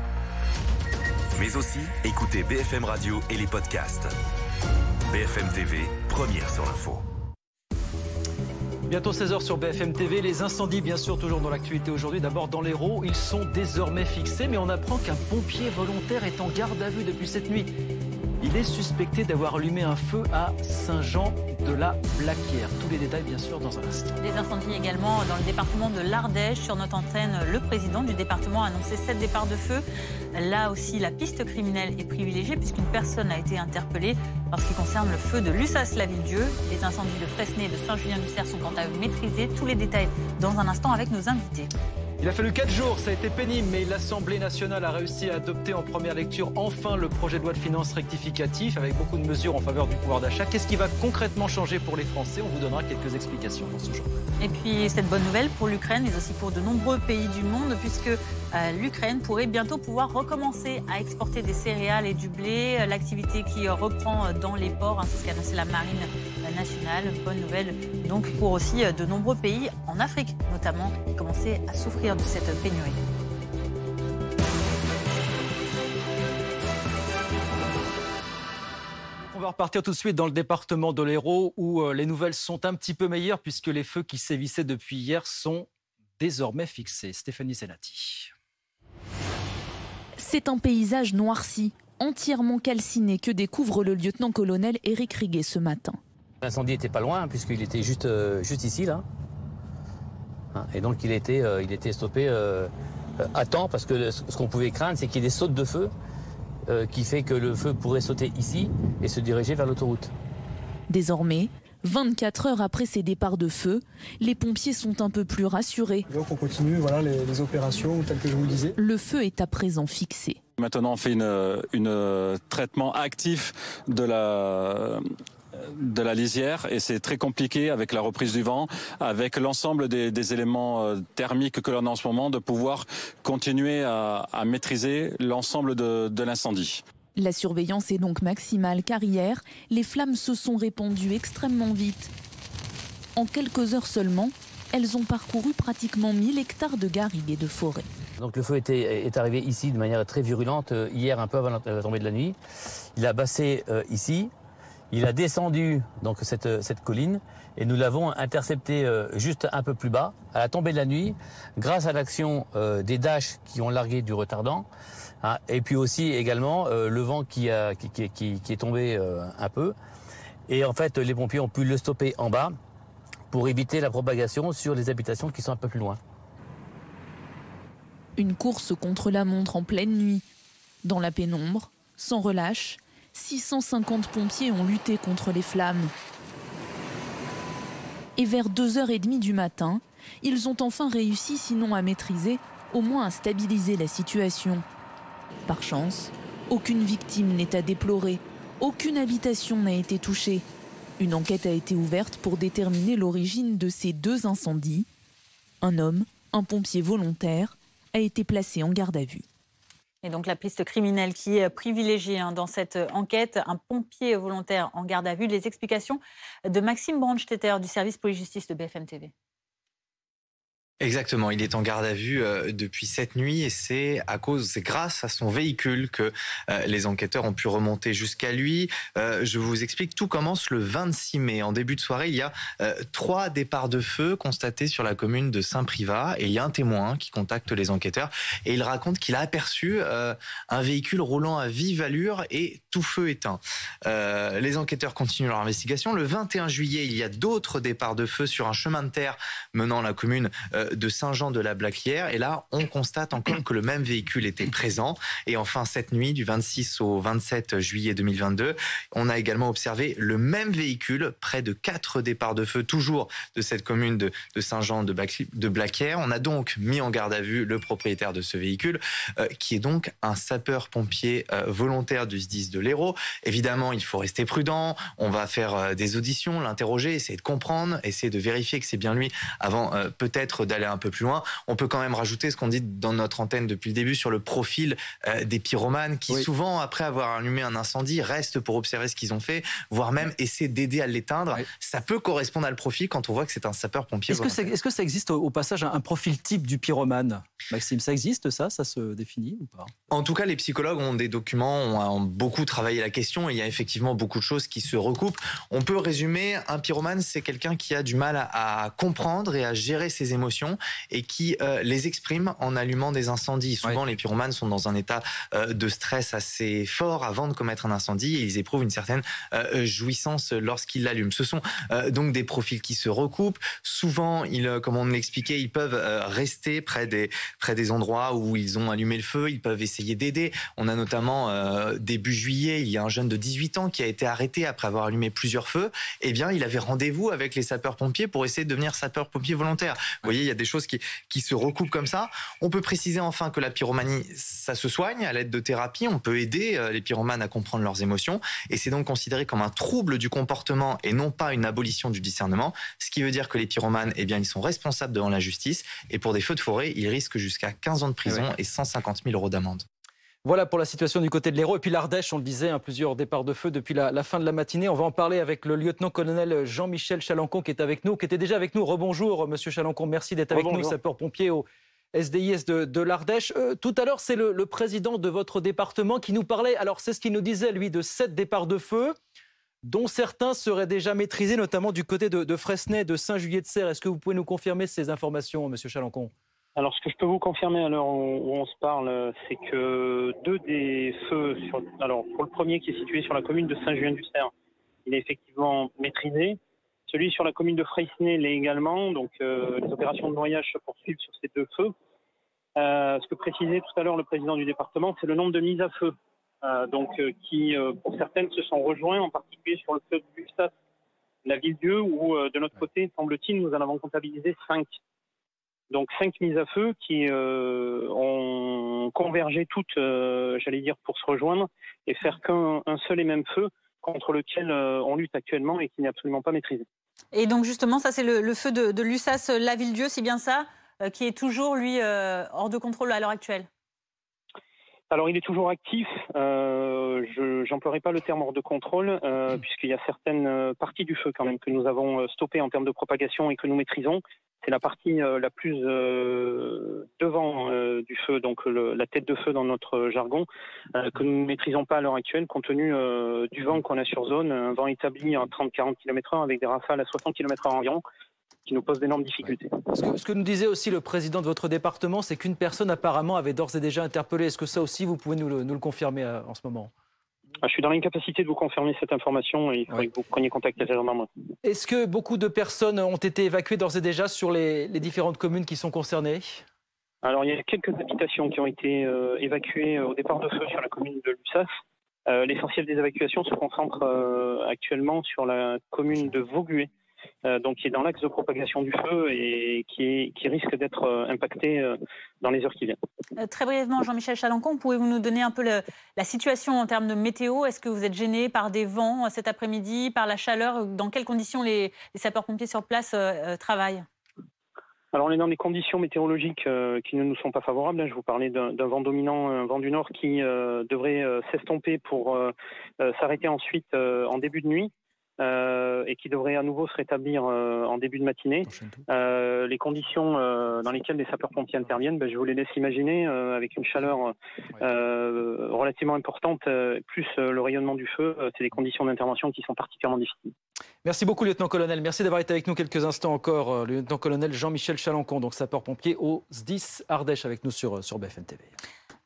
S24: Mais aussi, écoutez BFM Radio et les podcasts. BFM TV, première sur l'info.
S2: Bientôt 16h sur BFM TV. Les incendies, bien sûr, toujours dans l'actualité aujourd'hui. D'abord dans l'Hérault, ils sont désormais fixés, mais on apprend qu'un pompier volontaire est en garde à vue depuis cette nuit. Il est suspecté d'avoir allumé un feu à Saint-Jean-de-la-Blaquière. Tous les détails, bien sûr, dans un instant.
S1: Des incendies également dans le département de l'Ardèche. Sur notre antenne, le président du département a annoncé 7 départs de feu. Là aussi, la piste criminelle est privilégiée puisqu'une personne a été interpellée en ce qui concerne le feu de Lussas-la-Ville-Dieu. Les incendies de Fresnay et de Saint-Julien-du-Cerf sont quant à eux maîtrisés. Tous les détails dans un instant avec nos invités.
S2: Il a fallu 4 jours, ça a été pénible, mais l'Assemblée nationale a réussi à adopter en première lecture enfin le projet de loi de finances rectificatif avec beaucoup de mesures en faveur du pouvoir d'achat. Qu'est-ce qui va concrètement changer pour les Français? On vous donnera quelques explications dans ce journal.
S1: Et puis cette bonne nouvelle pour l'Ukraine, mais aussi pour de nombreux pays du monde, puisque l'Ukraine pourrait bientôt pouvoir recommencer à exporter des céréales et du blé. L'activité qui reprend dans les ports, c'est ce qu'a annoncé la Marine nationale. Bonne nouvelle donc pour aussi de nombreux pays en Afrique, notamment, qui commençaient à souffrir de cette pénurie.
S2: On va repartir tout de suite dans le département de l'Hérault où les nouvelles sont un petit peu meilleures puisque les feux qui sévissaient depuis hier sont désormais fixés. Stéphanie Senati.
S3: C'est un paysage noirci, entièrement calciné que découvre le lieutenant-colonel Éric Riguet ce matin.
S15: L'incendie n'était pas loin puisqu'il était juste ici là. Et donc il était stoppé à temps parce que ce qu'on pouvait craindre c'est qu'il y ait des sautes de feu qui fait que le feu pourrait sauter ici et se diriger vers l'autoroute.
S3: Désormais, 24 heures après ces départs de feu, les pompiers sont un peu plus rassurés.
S17: Donc on continue les opérations telles que je vous le disais.
S3: Le feu est à présent fixé.
S27: Maintenant on fait une traitement actif de la lisière et c'est très compliqué avec la reprise du vent, avec l'ensemble des éléments thermiques que l'on a en ce moment, de pouvoir continuer à maîtriser l'ensemble de l'incendie.
S3: La surveillance est donc maximale car hier, les flammes se sont répandues extrêmement vite. En quelques heures seulement, elles ont parcouru pratiquement 1000 hectares de garrigues et de forêts.
S15: Donc le feu est arrivé ici de manière très virulente hier, un peu avant la tombée de la nuit. Il a bassé ici. Il a descendu donc cette colline et nous l'avons intercepté juste un peu plus bas, à la tombée de la nuit, grâce à l'action des Dash qui ont largué du retardant, et puis aussi également le vent qui est tombé un peu. Et en fait, les pompiers ont pu le stopper en bas pour éviter la propagation sur les habitations qui sont un peu plus loin.
S3: Une course contre la montre en pleine nuit. Dans la pénombre, sans relâche, 650 pompiers ont lutté contre les flammes. Et vers 2h30 du matin, ils ont enfin réussi, sinon à maîtriser, au moins à stabiliser la situation. Par chance, aucune victime n'est à déplorer, aucune habitation n'a été touchée. Une enquête a été ouverte pour déterminer l'origine de ces 2 incendies. Un homme, un pompier volontaire, a été placé en garde à vue.
S1: Et donc la piste criminelle qui est privilégiée dans cette enquête, un pompier volontaire en garde à vue. Les explications de Maxime Brandstetter du service police-justice de BFM TV.
S4: Exactement, il est en garde à vue depuis cette nuit et c'est grâce à son véhicule que les enquêteurs ont pu remonter jusqu'à lui. Je vous explique, tout commence le 26 mai. En début de soirée, il y a 3 départs de feu constatés sur la commune de Saint-Privat et il y a un témoin qui contacte les enquêteurs et il raconte qu'il a aperçu un véhicule roulant à vive allure et tout feu éteint. Les enquêteurs continuent leur investigation. Le 21 juillet, il y a d'autres départs de feu sur un chemin de terre menant la commune de Saint-Jean-de-la-Blaquière. Et là, on constate encore que le même véhicule était présent. Et enfin, cette nuit, du 26 au 27 juillet 2022, on a également observé le même véhicule près de 4 départs de feu, toujours de cette commune de Saint-Jean-de-Blaquière. On a donc mis en garde à vue le propriétaire de ce véhicule, qui est donc un sapeur-pompier volontaire du SDIS de l'Hérault. Évidemment, il faut rester prudent. On va faire des auditions, l'interroger, essayer de comprendre, essayer de vérifier que c'est bien lui avant peut-être d'aller un peu plus loin. On peut quand même rajouter ce qu'on dit dans notre antenne depuis le début sur le profil des pyromanes qui souvent, après avoir allumé un incendie, restent pour observer ce qu'ils ont fait, voire même essayer d'aider à l'éteindre. Ça peut correspondre à le profil quand on voit que c'est un sapeur-pompier.
S2: Est-ce que ça existe au passage un profil type du pyromane, Maxime? Ça existe ça se définit ou pas?
S4: En tout cas, les psychologues ont des documents, ont beaucoup travaillé la question et il y a effectivement beaucoup de choses qui se recoupent. On peut résumer, un pyromane, c'est quelqu'un qui a du mal à comprendre et à gérer ses émotions et qui les exprime en allumant des incendies. Souvent, les pyromanes sont dans un état de stress assez fort avant de commettre un incendie et ils éprouvent une certaine jouissance lorsqu'ils l'allument. Ce sont donc des profils qui se recoupent. Souvent, comme on l'expliquait, ils peuvent rester près des endroits où ils ont allumé le feu. Ils peuvent essayer d'aider. On a notamment début juillet, il y a un jeune de 18 ans qui a été arrêté après avoir allumé plusieurs feux. Eh bien, il avait rendez-vous avec les sapeurs-pompiers pour essayer de devenir sapeur-pompier volontaire. Vous voyez, il y a des choses qui se recoupent comme ça. On peut préciser enfin que la pyromanie, ça se soigne à l'aide de thérapie. On peut aider les pyromanes à comprendre leurs émotions. Et c'est donc considéré comme un trouble du comportement et non pas une abolition du discernement. Ce qui veut dire que les pyromanes, eh bien, ils sont responsables devant la justice. Et pour des feux de forêt, ils risquent jusqu'à 15 ans de prison et 150 000 € d'amende.
S2: Voilà pour la situation du côté de l'Hérault. Et puis l'Ardèche, on le disait, plusieurs départs de feu depuis la fin de la matinée. On va en parler avec le lieutenant-colonel Jean-Michel Chalancon qui est avec nous, qui était déjà avec nous. Rebonjour, monsieur Chalancon, merci d'être avec nous, sapeur-pompier au SDIS de l'Ardèche. Tout à l'heure, c'est le président de votre département qui nous parlait. Alors, c'est ce qu'il nous disait, lui, de 7 départs de feu, dont certains seraient déjà maîtrisés, notamment du côté de Fresnay, de Saint-Julier-de-Serres. Est-ce que vous pouvez nous confirmer ces informations, monsieur Chalancon?
S5: Alors, ce que je peux vous confirmer à l'heure où on se parle, c'est que 2 des feux, alors pour le premier qui est situé sur la commune de Saint-Julien-du-Cerf, il est effectivement maîtrisé. Celui sur la commune de Fresnay l'est également, donc les opérations de noyage se poursuivent sur ces 2 feux. Ce que précisait tout à l'heure le président du département, c'est le nombre de mises à feu, qui pour certaines se sont rejoints, en particulier sur le feu de Lussas, la Ville-Dieu, où de notre côté, semble-t-il, nous en avons comptabilisé 5. Donc 5 mises à feu qui ont convergé toutes, j'allais dire, pour se rejoindre et faire qu'un seul et même feu contre lequel on lutte actuellement et qui n'est absolument pas maîtrisé.
S1: Et donc justement, ça c'est le feu de Lussas-la-Ville-Dieu, c'est bien ça, qui est toujours, lui, hors de contrôle à l'heure actuelle?
S5: Alors il est toujours actif, je n'emploierai pas le terme hors de contrôle, puisqu'il y a certaines parties du feu quand même que nous avons stoppées en termes de propagation et que nous maîtrisons. C'est la partie la plus devant du feu, donc la tête de feu dans notre jargon, que nous ne maîtrisons pas à l'heure actuelle compte tenu du vent qu'on a sur zone, un vent établi à 30-40 km/h avec des rafales à 60 km/h environ, qui nous pose d'énormes difficultés.
S2: Ce que nous disait aussi le président de votre département, c'est qu'une personne apparemment avait d'ores et déjà interpellé. Est-ce que ça aussi, vous pouvez nous le confirmer en ce moment?
S5: Je suis dans l'incapacité de vous confirmer cette information et il faudrait que vous preniez contact avec la gendarmerie.
S2: Est-ce que beaucoup de personnes ont été évacuées d'ores et déjà sur les différentes communes qui sont concernées?
S5: Alors il y a quelques habitations qui ont été évacuées au départ de feu sur la commune de Lussas. L'essentiel des évacuations se concentre actuellement sur la commune de Vaugué, donc qui est dans l'axe de propagation du feu et qui risque d'être impacté dans les heures qui viennent.
S1: Très brièvement, Jean-Michel Chalancon, pouvez-vous nous donner un peu la situation en termes de météo? Est-ce que vous êtes gêné par des vents cet après-midi, par la chaleur? Dans quelles conditions les sapeurs-pompiers sur place travaillent?
S5: Alors on est dans des conditions météorologiques qui ne nous sont pas favorables. Je vous parlais d'un vent dominant, un vent du nord qui devrait s'estomper pour s'arrêter ensuite en début de nuit. et qui devrait à nouveau se rétablir en début de matinée. Les conditions dans lesquelles les sapeurs-pompiers interviennent, je vous les laisse imaginer, avec une chaleur relativement importante, plus le rayonnement du feu, c'est des conditions d'intervention qui sont particulièrement difficiles.
S2: Merci beaucoup, lieutenant-colonel. Merci d'avoir été avec nous quelques instants encore. Le lieutenant-colonel Jean-Michel Chalancon, donc sapeur-pompier au SDIS Ardèche, avec nous sur BFM TV.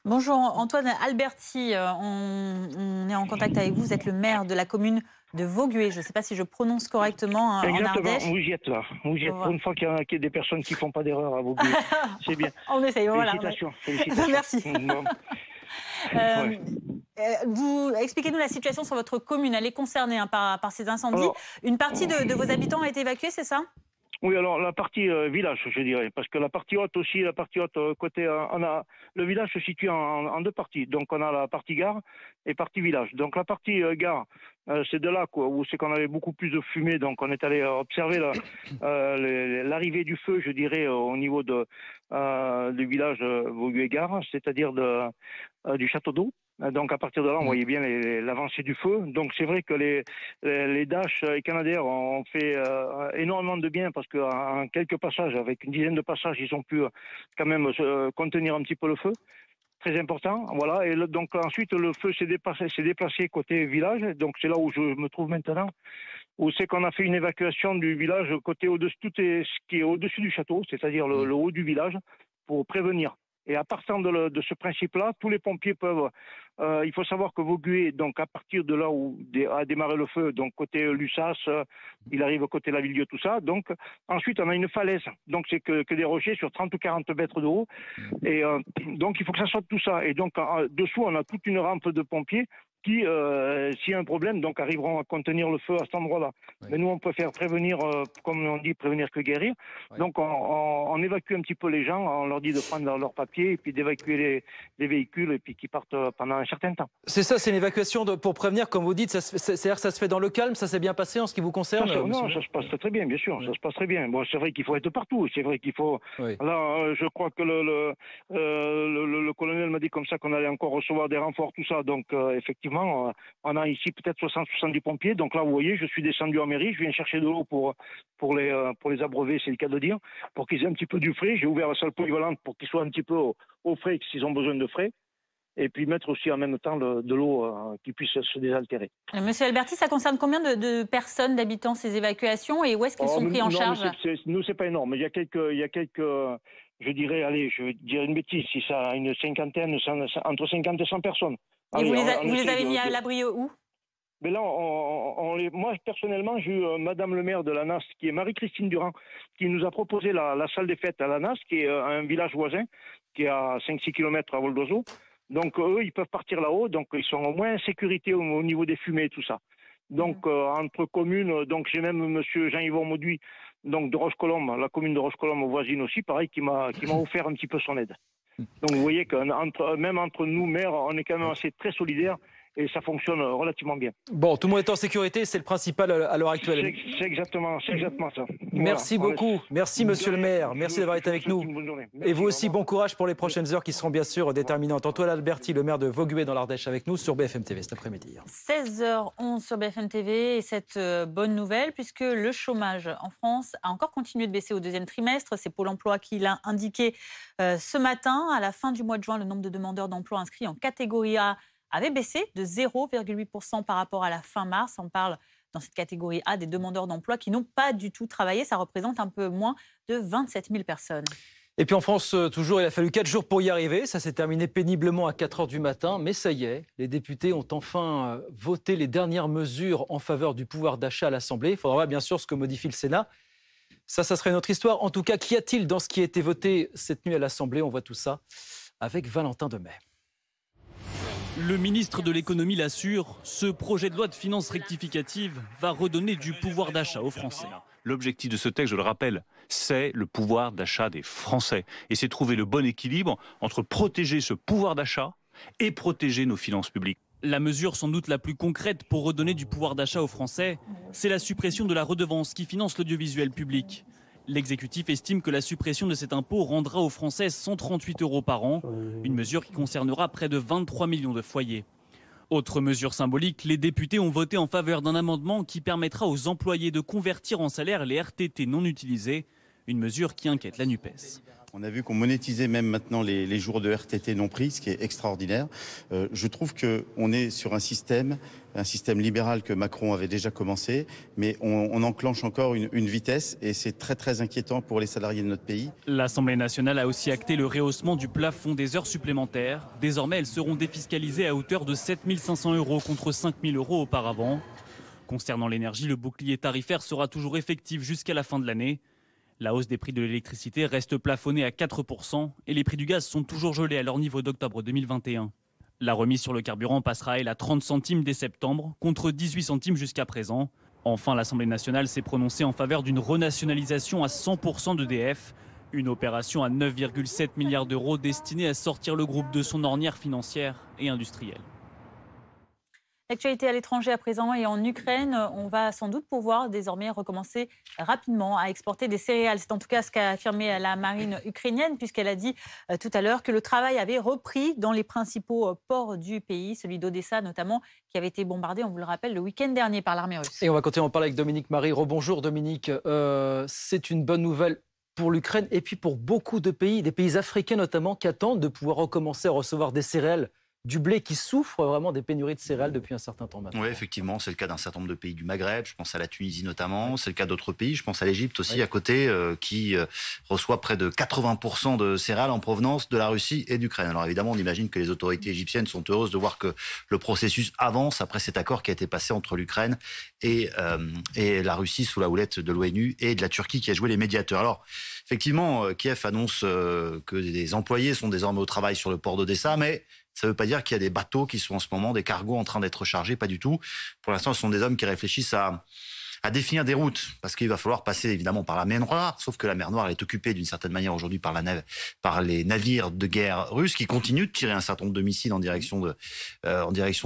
S1: Bonjour Antoine Alberti, on est en contact avec vous. Vous êtes le maire de la commune de Vaugué. Je ne sais pas si je prononce correctement en Ardèche.
S6: Vous y êtes là. Vous y êtes pour une fois qu'il y a des personnes qui ne font pas d'erreur à Vaugué. C'est bien.
S1: On essaye, voilà.
S6: Félicitations.
S1: Merci. Expliquez-nous la situation sur votre commune. Elle est concernée par ces incendies. Alors, une partie de vos habitants a été évacuée, c'est ça ?
S6: Oui, alors la partie village, je dirais, parce que la partie haute aussi, côté, le village se situe en deux parties. Donc on a la partie gare et partie village. Donc la partie gare, c'est de là où c'est qu'on avait beaucoup plus de fumée. Donc on est allé observer l'arrivée du feu, je dirais, au niveau du village Vaugué-Gare, c'est-à-dire du château d'eau. Donc à partir de là, on voyait bien l'avancée du feu. Donc c'est vrai que les Dash et Canadair ont fait énormément de bien parce qu'en quelques passages, avec une dizaine de passages, ils ont pu quand même contenir un petit peu le feu. Très important, voilà. Et donc ensuite, le feu s'est déplacé côté village. Donc c'est là où je me trouve maintenant, où c'est qu'on a fait une évacuation du village côté au-dessus, tout ce qui est au-dessus du château, c'est-à-dire le haut du village, pour prévenir. Et à partir de ce principe-là, tous les pompiers peuvent... il faut savoir que Vaugué, donc à partir de là où a démarré le feu, donc côté Lussas, il arrive côté Lavilledieu, tout ça. Donc ensuite, on a une falaise. Donc c'est que des rochers sur 30 ou 40 mètres de haut. Et donc il faut que ça sorte tout ça. Et donc dessous, on a toute une rampe de pompiers qui, s'il y a un problème, donc arriveront à contenir le feu à cet endroit-là. Oui. Mais nous, on préfère prévenir, comme on dit, prévenir que guérir. Oui. Donc, on évacue un petit peu les gens, on leur dit de prendre leurs papiers et puis d'évacuer les véhicules et puis qu'ils partent pendant un certain temps.
S2: C'est ça, c'est une évacuation pour prévenir, comme vous dites, c'est-à-dire que ça se fait dans le calme, ça s'est bien passé en ce qui vous concerne?
S6: Non, ça se passe très bien, bien sûr, ça se passe très bien. Bon, c'est vrai qu'il faut être partout, c'est vrai qu'il faut... Oui. Là, je crois que le colonel m'a dit comme ça qu'on allait encore recevoir des renforts, tout ça, donc effectivement, on a ici peut-être 60-70 pompiers. Donc là, vous voyez, je suis descendu en mairie. Je viens chercher de l'eau pour les abreuver, c'est le cas de dire, pour qu'ils aient un petit peu du frais. J'ai ouvert la salle polyvalente pour qu'ils soient un petit peu au frais, s'ils ont besoin de frais. Et puis mettre aussi en même temps de l'eau qui puisse se désaltérer.
S1: Monsieur Alberti, ça concerne combien de personnes, d'habitants, ces évacuations, et où est-ce qu'ils sont pris en charge?
S6: Nous, c'est pas énorme. Il y a quelques je dirais, allez, je vais dire une bêtise, si ça a une cinquantaine, entre 50 et 100 personnes.
S1: Et allez, vous les avez mis à l'abri où?
S6: Mais là, moi, personnellement, j'ai eu Madame le maire de la NAS, qui est Marie-Christine Durand, qui nous a proposé la salle des fêtes à la NAS, qui est un village voisin, qui est à 5-6 km à vol d'oiseau. Donc, eux, ils peuvent partir là-haut. Donc, ils sont au moins en sécurité au niveau des fumées et tout ça. Donc, entre communes, donc j'ai même monsieur Jean-Yvon Mauduit, donc de Roche-Colombe, la commune de Roche-Colombe voisine aussi, pareil, qui m'a offert un petit peu son aide. Donc, vous voyez que même entre nous, maires, on est quand même assez très solidaires. Et ça fonctionne relativement bien.
S2: Bon, tout le monde est en sécurité, c'est le principal à l'heure actuelle.
S6: C'est exactement ça.
S2: Merci beaucoup. Merci, monsieur le maire. Merci d'avoir été avec nous. Et vous aussi, bon courage pour les prochaines heures qui seront bien sûr déterminantes. Antoine Alberti, le maire de Vaugué dans l'Ardèche, avec nous sur BFM TV cet après-midi. 16h11 sur BFM TV. Et cette bonne nouvelle, puisque le chômage en France a encore continué de baisser au deuxième trimestre. C'est Pôle emploi qui l'a indiqué ce matin. À la fin du mois de juin, le nombre de demandeurs d'emploi inscrits en catégorie A avait baissé de 0,8% par rapport à la fin mars. On parle dans cette catégorie A des demandeurs d'emploi qui n'ont pas du tout travaillé. Ça représente un peu moins de 27 000 personnes. Et puis en France, toujours, il a fallu 4 jours pour y arriver. Ça s'est terminé péniblement à 4 heures du matin. Mais ça y est, les députés ont enfin voté les dernières mesures en faveur du pouvoir d'achat à l'Assemblée. Il faudra voir bien sûr ce que modifie le Sénat. Ça serait notre histoire. En tout cas, qu'y a-t-il dans ce qui a été voté cette nuit à l'Assemblée? On voit tout ça avec Valentin Demey.
S11: Le ministre de l'économie l'assure, ce projet de loi de finances rectificative va redonner du pouvoir d'achat aux Français.
S19: L'objectif de ce texte, je le rappelle, c'est le pouvoir d'achat des Français. Et c'est trouver le bon équilibre entre protéger ce pouvoir d'achat et protéger nos finances publiques.
S11: La mesure sans doute la plus concrète pour redonner du pouvoir d'achat aux Français, c'est la suppression de la redevance qui finance l'audiovisuel public. L'exécutif estime que la suppression de cet impôt rendra aux Français 138 € par an, une mesure qui concernera près de 23 millions de foyers. Autre mesure symbolique, les députés ont voté en faveur d'un amendement qui permettra aux employés de convertir en salaire les RTT non utilisés, une mesure qui inquiète la NUPES.
S8: On a vu qu'on monétisait même maintenant les jours de RTT non pris, ce qui est extraordinaire. Je trouve qu'on est sur un système libéral que Macron avait déjà commencé, mais on enclenche encore une vitesse et c'est très très inquiétant pour les salariés de notre pays.
S11: L'Assemblée nationale a aussi acté le rehaussement du plafond des heures supplémentaires. Désormais, elles seront défiscalisées à hauteur de 7 500 € contre 5 000 € auparavant. Concernant l'énergie, le bouclier tarifaire sera toujours effectif jusqu'à la fin de l'année. La hausse des prix de l'électricité reste plafonnée à 4% et les prix du gaz sont toujours gelés à leur niveau d'octobre 2021. La remise sur le carburant passera elle à 30 centimes dès septembre, contre 18 centimes jusqu'à présent. Enfin, l'Assemblée nationale s'est prononcée en faveur d'une renationalisation à 100% d'EDF, une opération à 9,7 milliards d'euros destinée à sortir le groupe de son ornière financière et industrielle.
S1: L'actualité à l'étranger à présent et en Ukraine, on va sans doute pouvoir désormais recommencer rapidement à exporter des céréales. C'est en tout cas ce qu'a affirmé la marine ukrainienne, puisqu'elle a dit tout à l'heure que le travail avait repris dans les principaux ports du pays, celui d'Odessa notamment, qui avait été bombardé, on vous le rappelle, le week-end dernier par l'armée russe.
S2: Et on va continuer à en parler avec Dominique Marie. Rebonjour Dominique, c'est une bonne nouvelle pour l'Ukraine et puis pour beaucoup de pays, des pays africains notamment, qui attendent de pouvoir recommencer à recevoir des céréales, du blé, qui souffre vraiment des pénuries de céréales depuis un certain temps maintenant.
S9: Oui, effectivement, c'est le cas d'un certain nombre de pays du Maghreb, je pense à la Tunisie notamment, c'est le cas d'autres pays, je pense à l'Égypte aussi à côté, qui reçoit près de 80% de céréales en provenance de la Russie et d'Ukraine. Alors évidemment, on imagine que les autorités égyptiennes sont heureuses de voir que le processus avance après cet accord qui a été passé entre l'Ukraine et la Russie sous la houlette de l'ONU et de la Turquie qui a joué les médiateurs. Alors, effectivement, Kiev annonce que des employés sont désormais au travail sur le port d'Odessa, mais ça ne veut pas dire qu'il y a des bateaux qui sont en ce moment, des cargos en train d'être chargés, pas du tout. Pour l'instant, ce sont des hommes qui réfléchissent à définir des routes, parce qu'il va falloir passer évidemment par la mer Noire, sauf que la mer Noire elle est occupée d'une certaine manière aujourd'hui par les navires de guerre russes qui continuent de tirer un certain nombre de missiles en direction de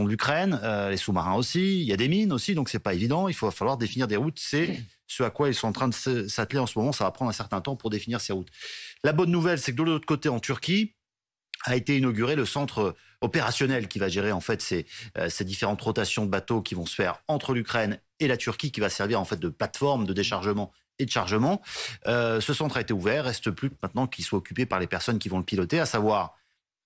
S9: l'Ukraine, les sous-marins aussi, il y a des mines aussi, donc c'est pas évident, il va falloir définir des routes, c'est ce à quoi ils sont en train de s'atteler en ce moment, ça va prendre un certain temps pour définir ces routes. La bonne nouvelle, c'est que de l'autre côté, en Turquie, a été inauguré le centre opérationnel qui va gérer en fait ces différentes rotations de bateaux qui vont se faire entre l'Ukraine et la Turquie, qui va servir en fait de plateforme de déchargement et de chargement. Ce centre a été ouvert, reste plus maintenant qu'il soit occupé par les personnes qui vont le piloter, à savoir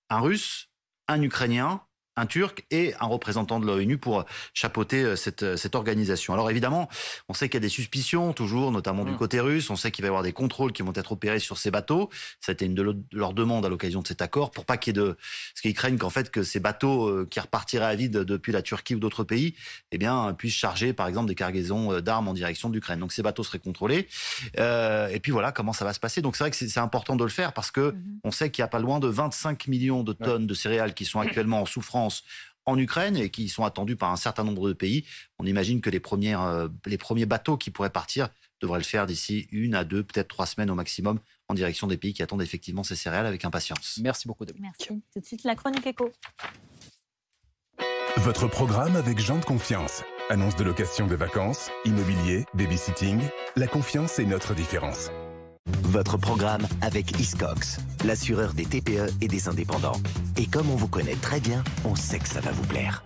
S9: un Russe, un Ukrainien, un Turc et un représentant de l'ONU pour chapeauter cette organisation. Alors évidemment, on sait qu'il y a des suspicions toujours, notamment du côté russe. On sait qu'il va y avoir des contrôles qui vont être opérés sur ces bateaux. Ça a été une de leurs demandes à l'occasion de cet accord, pour pas qu'il y ait parce qu'ils craignent qu'en fait que ces bateaux qui repartiraient à vide depuis la Turquie ou d'autres pays, eh bien puissent charger par exemple des cargaisons d'armes en direction de l'Ukraine. Donc ces bateaux seraient contrôlés. Et puis voilà comment ça va se passer. Donc c'est vrai que c'est important de le faire parce que on sait qu'il y a pas loin de 25 millions de tonnes de céréales qui sont actuellement en souffrance en Ukraine et qui sont attendus par un certain nombre de pays. On imagine que les premiers bateaux qui pourraient partir devraient le faire d'ici 1 à 2, peut-être 3 semaines au maximum, en direction des pays qui attendent effectivement ces céréales avec impatience.
S2: Merci beaucoup, Dominique.
S1: Merci. Tout de suite, la chronique éco.
S10: Votre programme avec Jean de Confiance. Annonce de location de vacances, immobilier, babysitting. La confiance est notre différence.
S18: Votre programme avec Hiscox, l'assureur des TPE et des indépendants. Et comme on vous connaît très bien, on sait que ça va vous plaire.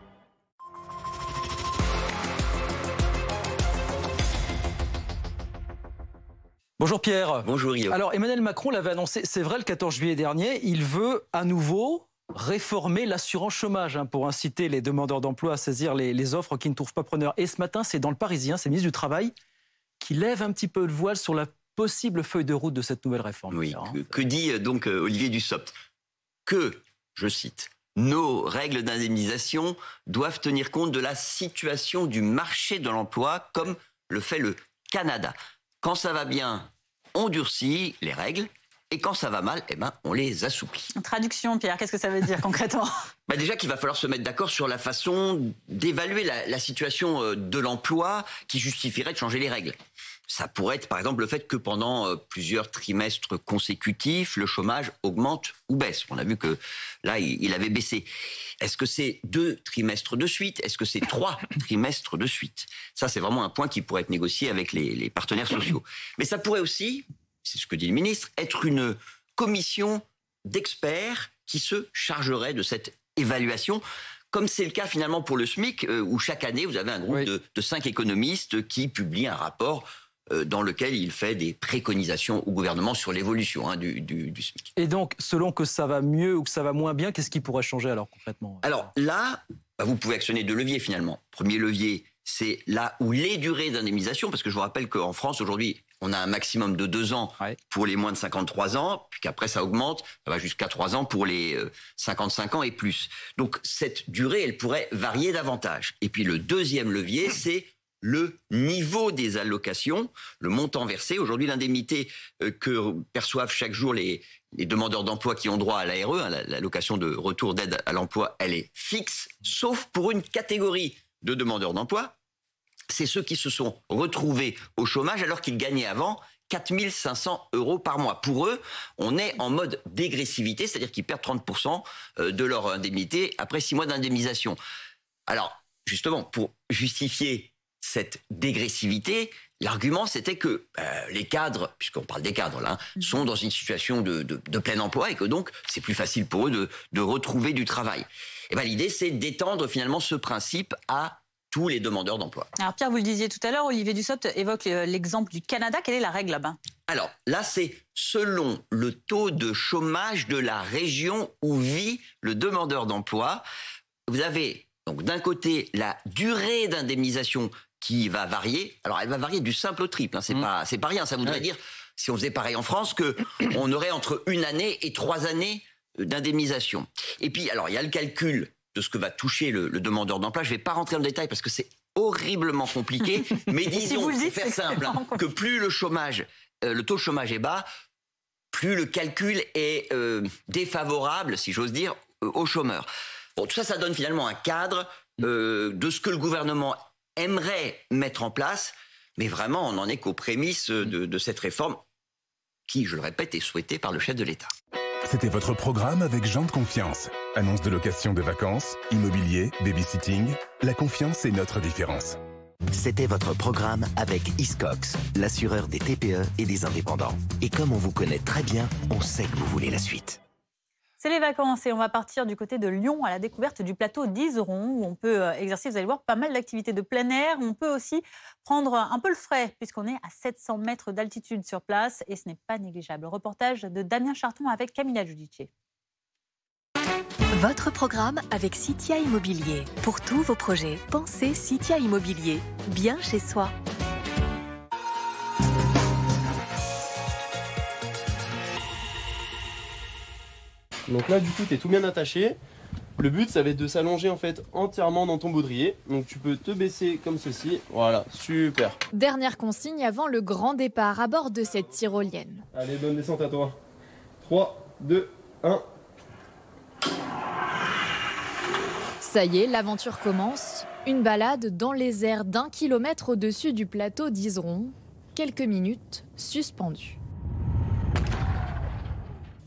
S2: Bonjour Pierre.
S18: Bonjour Rio.
S2: Alors Emmanuel Macron l'avait annoncé, c'est vrai, le 14 juillet dernier, il veut à nouveau réformer l'assurance chômage pour inciter les demandeurs d'emploi à saisir les offres qui ne trouvent pas preneur. Et ce matin, c'est dans le Parisien, c'est le ministre du Travail qui lève un petit peu le voile sur la possible feuille de route de cette nouvelle réforme.
S20: Oui, que dit donc Olivier Dussopt? Que, je cite, nos règles d'indemnisation doivent tenir compte de la situation du marché de l'emploi, comme le fait le Canada. Quand ça va bien, on durcit les règles, et quand ça va mal, eh ben, on les assouplit.
S1: En traduction, Pierre, qu'est-ce que ça veut dire concrètement?
S20: Déjà qu'il va falloir se mettre d'accord sur la façon d'évaluer la situation de l'emploi qui justifierait de changer les règles. Ça pourrait être par exemple le fait que pendant plusieurs trimestres consécutifs, le chômage augmente ou baisse. On a vu que là, il avait baissé. Est-ce que c'est 2 trimestres de suite? Est-ce que c'est 3 trimestres de suite? Ça, c'est vraiment un point qui pourrait être négocié avec les partenaires sociaux. Mais ça pourrait aussi, c'est ce que dit le ministre, être une commission d'experts qui se chargerait de cette évaluation, comme c'est le cas finalement pour le SMIC, où chaque année, vous avez un groupe de 5 économistes qui publient un rapport dans lequel il fait des préconisations au gouvernement sur l'évolution du SMIC.
S2: Et donc, selon que ça va mieux ou que ça va moins bien, qu'est-ce qui pourrait changer alors concrètement?
S20: Alors là, vous pouvez actionner 2 leviers finalement. Premier levier, c'est là où les durées d'indemnisation, parce que je vous rappelle qu'en France aujourd'hui, on a un maximum de 2 ans pour les moins de 53 ans, puis qu'après ça augmente, ça va jusqu'à 3 ans pour les 55 ans et plus. Donc cette durée, elle pourrait varier davantage. Et puis le deuxième levier, c'est le niveau des allocations, le montant versé. Aujourd'hui, l'indemnité que perçoivent chaque jour les demandeurs d'emploi qui ont droit à l'ARE, l'allocation de retour d'aide à l'emploi, elle est fixe, sauf pour une catégorie de demandeurs d'emploi. C'est ceux qui se sont retrouvés au chômage alors qu'ils gagnaient avant 4 500 € par mois. Pour eux, on est en mode dégressivité, c'est-à-dire qu'ils perdent 30% de leur indemnité après 6 mois d'indemnisation. Alors, justement, pour justifier cette dégressivité, l'argument c'était que les cadres, puisqu'on parle des cadres là, sont dans une situation de plein emploi et que donc c'est plus facile pour eux de retrouver du travail. Et l'idée c'est d'étendre finalement ce principe à tous les demandeurs d'emploi.
S1: Alors Pierre, vous le disiez tout à l'heure, Olivier Dussopt évoque l'exemple du Canada. Quelle est la règle là-bas?
S20: Alors là, c'est selon le taux de chômage de la région où vit le demandeur d'emploi. Vous avez donc d'un côté la durée d'indemnisation qui va varier. Alors elle va varier du simple au triple. C'est pas rien. Ça voudrait dire, si on faisait pareil en France, que on aurait entre 1 année et 3 années d'indemnisation. Et puis alors il y a le calcul de ce que va toucher le demandeur d'emploi. Je ne vais pas rentrer dans le détail parce que c'est horriblement compliqué. Mais disons, pour faire simple, que plus le chômage, le taux de chômage est bas, plus le calcul est défavorable, si j'ose dire, aux chômeurs. Bon, tout ça, ça donne finalement un cadre de ce que le gouvernement aimerait mettre en place. Mais vraiment, on n'en est qu'aux prémices de cette réforme qui, je le répète, est souhaitée par le chef de l'État.
S10: C'était votre programme avec Jean de Confiance. Annonce de location de vacances, immobilier, babysitting. La confiance est notre différence.
S18: C'était votre programme avec Hiscox, l'assureur des TPE et des indépendants. Et comme on vous connaît très bien, on sait que vous voulez la suite.
S1: C'est les vacances et on va partir du côté de Lyon à la découverte du plateau d'Izeron où on peut exercer, vous allez voir, pas mal d'activités de plein air. On peut aussi prendre un peu le frais puisqu'on est à 700 mètres d'altitude sur place et ce n'est pas négligeable. Reportage de Damien Charton avec Camilla Giudice.
S7: Votre programme avec Citia Immobilier. Pour tous vos projets, pensez Citia Immobilier. Bien chez soi.
S12: Donc là, du coup, tu es tout bien attaché. Le but, ça va être de s'allonger en fait entièrement dans ton baudrier. Donc tu peux te baisser comme ceci. Voilà, super.
S14: Dernière consigne avant le grand départ à bord de cette tyrolienne.
S12: Allez, bonne descente à toi. 3, 2, 1.
S14: Ça y est, l'aventure commence. Une balade dans les airs d'1 kilomètre au-dessus du plateau d'Izeron. Quelques minutes suspendues.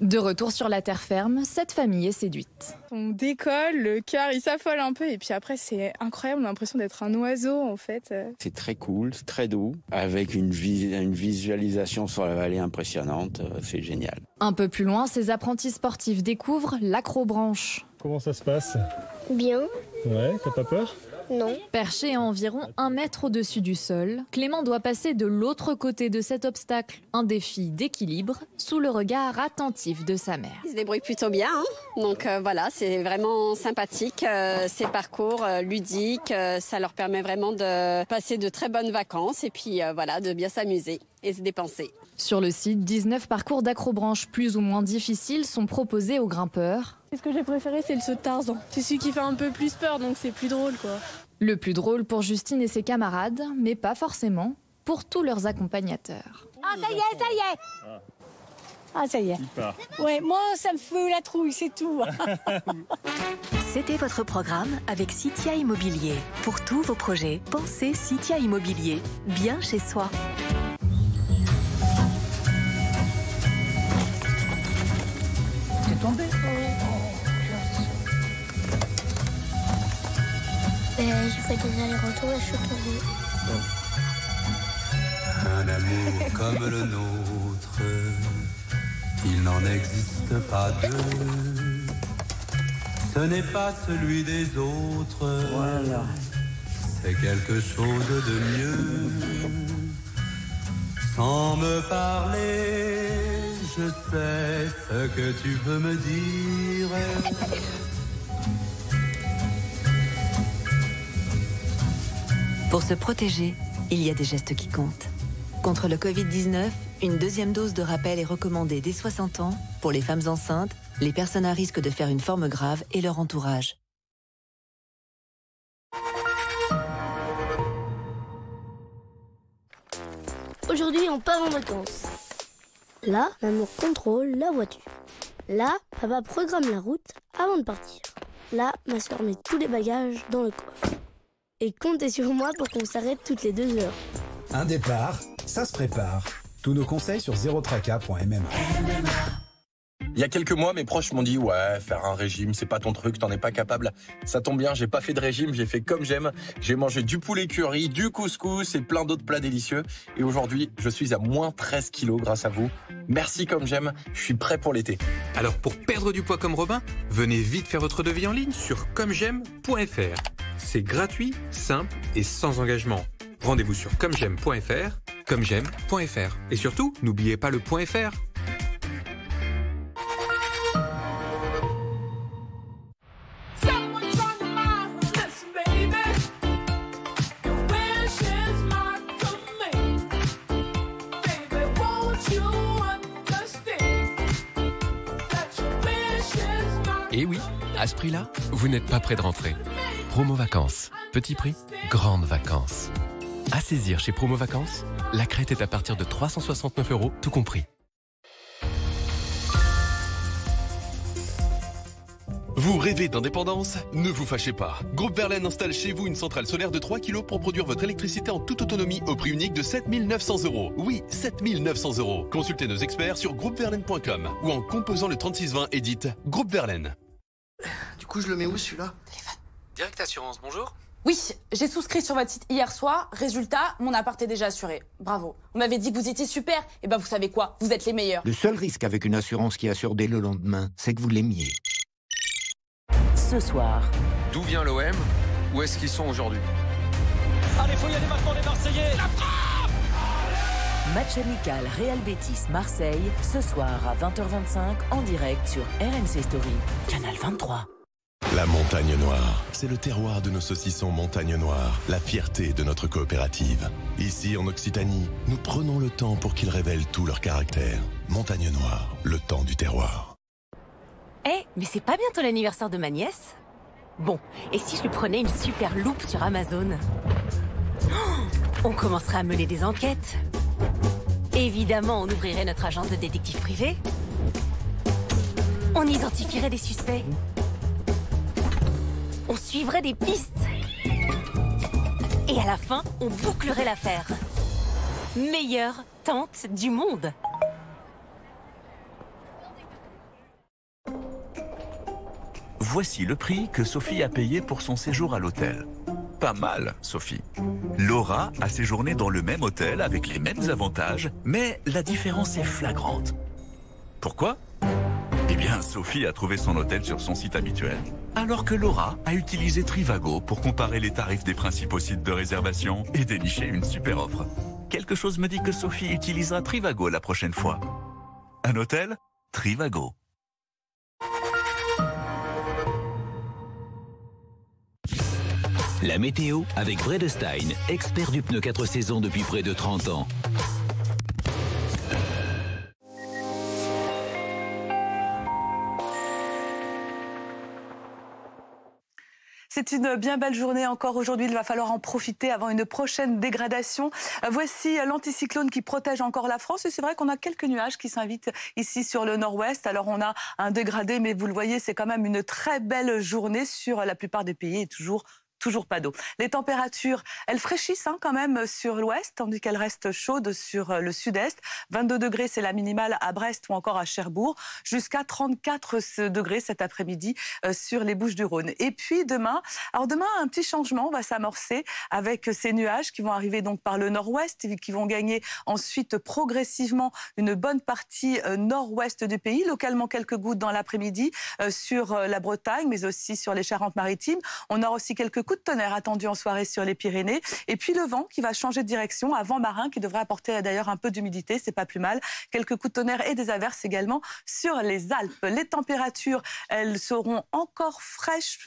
S14: De retour sur la terre ferme, cette famille est séduite.
S22: On décolle, le cœur il s'affole un peu et puis après c'est incroyable, on a l'impression d'être un oiseau en fait.
S23: C'est très cool, très doux, avec une visualisation sur la vallée impressionnante, c'est génial.
S14: Un peu plus loin, ces apprentis sportifs découvrent l'acrobranche.
S17: Comment ça se passe?
S25: Bien.
S17: Ouais, t'as pas peur?
S25: Non.
S14: Perché à environ 1 mètre au-dessus du sol, Clément doit passer de l'autre côté de cet obstacle. Un défi d'équilibre sous le regard attentif de sa mère.
S25: Ils se débrouillent plutôt bien, hein. Donc voilà, c'est vraiment sympathique. Ces parcours ludiques, ça leur permet vraiment de passer de très bonnes vacances et puis voilà, de bien s'amuser et se dépenser.
S14: Sur le site, 19 parcours d'acrobranche plus ou moins difficiles sont proposés aux grimpeurs.
S22: Ce que j'ai préféré, c'est le saut de Tarzan. C'est celui qui fait un peu plus peur, donc c'est plus drôle, quoi.
S14: Le plus drôle pour Justine et ses camarades, mais pas forcément pour tous leurs accompagnateurs.
S25: Ah, ça y est, ça y est.
S22: Ah, ça y est. Ouais, moi, ça me fait la trouille, c'est tout.
S7: C'était votre programme avec Citia Immobilier. Pour tous vos projets, pensez Citia Immobilier. Bien chez soi.
S1: T'es tombé?
S25: Je fais des allers-retours et je suis tombée.
S26: Un amour comme le nôtre, il n'en existe pas deux. Ce n'est pas celui des autres.
S23: Voilà.
S26: C'est quelque chose de mieux. Sans me parler, je sais ce que tu veux me dire.
S3: Pour se protéger, il y a des gestes qui comptent. Contre le Covid-19, une deuxième dose de rappel est recommandée dès 60 ans pour les femmes enceintes, les personnes à risque de faire une forme grave et leur entourage.
S13: Aujourd'hui, on part en vacances. Là, maman contrôle la voiture. Là, papa programme la route avant de partir. Là, ma soeur met tous les bagages dans le coffre. Et comptez sur moi pour qu'on s'arrête toutes les 2 heures.
S15: Un départ, ça se prépare. Tous nos conseils sur zerotraca.mma.
S16: Il y a quelques mois, mes proches m'ont dit « Ouais, faire un régime, c'est pas ton truc, t'en es pas capable. » Ça tombe bien, j'ai pas fait de régime, j'ai fait comme j'aime. J'ai mangé du poulet curry, du couscous et plein d'autres plats délicieux. Et aujourd'hui, je suis à moins 13 kilos grâce à vous. Merci comme j'aime, je suis prêt pour l'été.
S21: Alors pour perdre du poids comme Robin, venez vite faire votre devis en ligne sur commej'aime.fr. C'est gratuit, simple et sans engagement. Rendez-vous sur commej'aime.fr, commej'aime.fr. Et surtout, n'oubliez pas le .fr.
S24: Et oui, à ce prix-là, vous n'êtes pas près de rentrer. Promo Vacances. Petit prix, grandes vacances. À saisir chez Promo Vacances, la crête est à partir de 369 €, tout compris.
S27: Vous rêvez d'indépendance? Ne vous fâchez pas. Groupe Verlaine installe chez vous une centrale solaire de 3 kg pour produire votre électricité en toute autonomie au prix unique de 7 900 €. Oui, 7 900 €. Consultez nos experts sur groupeverlaine.com ou en composant le 3620 et dites Groupe Verlaine.
S28: Du coup, je le mets où celui-là?
S29: Direct Assurance, bonjour.
S30: Oui, j'ai souscrit sur votre site hier soir. Résultat, mon appart est déjà assuré. Bravo. On m'avait dit que vous étiez super. Et ben vous savez quoi? Vous êtes les meilleurs.
S18: Le seul risque avec une assurance qui assure dès le lendemain, c'est que vous l'aimiez.
S31: Ce soir.
S29: D'où vient l'OM? Où est-ce qu'ils sont aujourd'hui?
S2: Allez, faut y aller maintenant les Marseillais. La frappe!
S31: Match amical Real Betis Marseille, ce soir à 20h25 en direct sur RMC Story, Canal 23.
S10: La Montagne Noire, c'est le terroir de nos saucissons Montagne Noire, la fierté de notre coopérative. Ici, en Occitanie, nous prenons le temps pour qu'ils révèlent tout leur caractère. Montagne Noire, le temps du terroir.
S31: Mais c'est pas bientôt l'anniversaire de ma nièce? Bon, et si je lui prenais une super loupe sur Amazon? On commencerait à mener des enquêtes. Évidemment, on ouvrirait notre agence de détective privé. On identifierait des suspects. On suivrait des pistes. Et à la fin, on bouclerait l'affaire. Meilleure tante du monde.
S32: Voici le prix que Sophie a payé pour son séjour à l'hôtel. Pas mal, Sophie. Laura a séjourné dans le même hôtel avec les mêmes avantages, mais la différence est flagrante. Pourquoi? Eh bien, Sophie a trouvé son hôtel sur son site habituel, alors que Laura a utilisé Trivago pour comparer les tarifs des principaux sites de réservation et dénicher une super offre. Quelque chose me dit que Sophie utilisera Trivago la prochaine fois. Un hôtel? Trivago.
S33: La météo avec Vredestein, expert du pneu 4 saisons depuis près de 30 ans.
S34: C'est une bien belle journée encore aujourd'hui. Il va falloir en profiter avant une prochaine dégradation. Voici l'anticyclone qui protège encore la France. Et c'est vrai qu'on a quelques nuages qui s'invitent ici sur le nord-ouest. Alors on a un dégradé, mais vous le voyez, c'est quand même une très belle journée sur la plupart des pays et toujours toujours pas d'eau. Les températures, elles fraîchissent quand même sur l'ouest, tandis qu'elles restent chaudes sur le sud-est. 22 degrés, c'est la minimale à Brest ou encore à Cherbourg, jusqu'à 34 degrés cet après-midi sur les Bouches-du-Rhône. Et puis demain, un petit changement va s'amorcer avec ces nuages qui vont arriver donc par le nord-ouest et qui vont gagner ensuite progressivement une bonne partie nord-ouest du pays. Localement, quelques gouttes dans l'après-midi sur la Bretagne, mais aussi sur les Charentes-Maritimes. On aura aussi quelques coups de tonnerre attendus en soirée sur les Pyrénées. Et puis le vent qui va changer de direction, un vent marin qui devrait apporter d'ailleurs un peu d'humidité, c'est pas plus mal. Quelques coups de tonnerre et des averses également sur les Alpes. Les températures, elles seront encore fraîches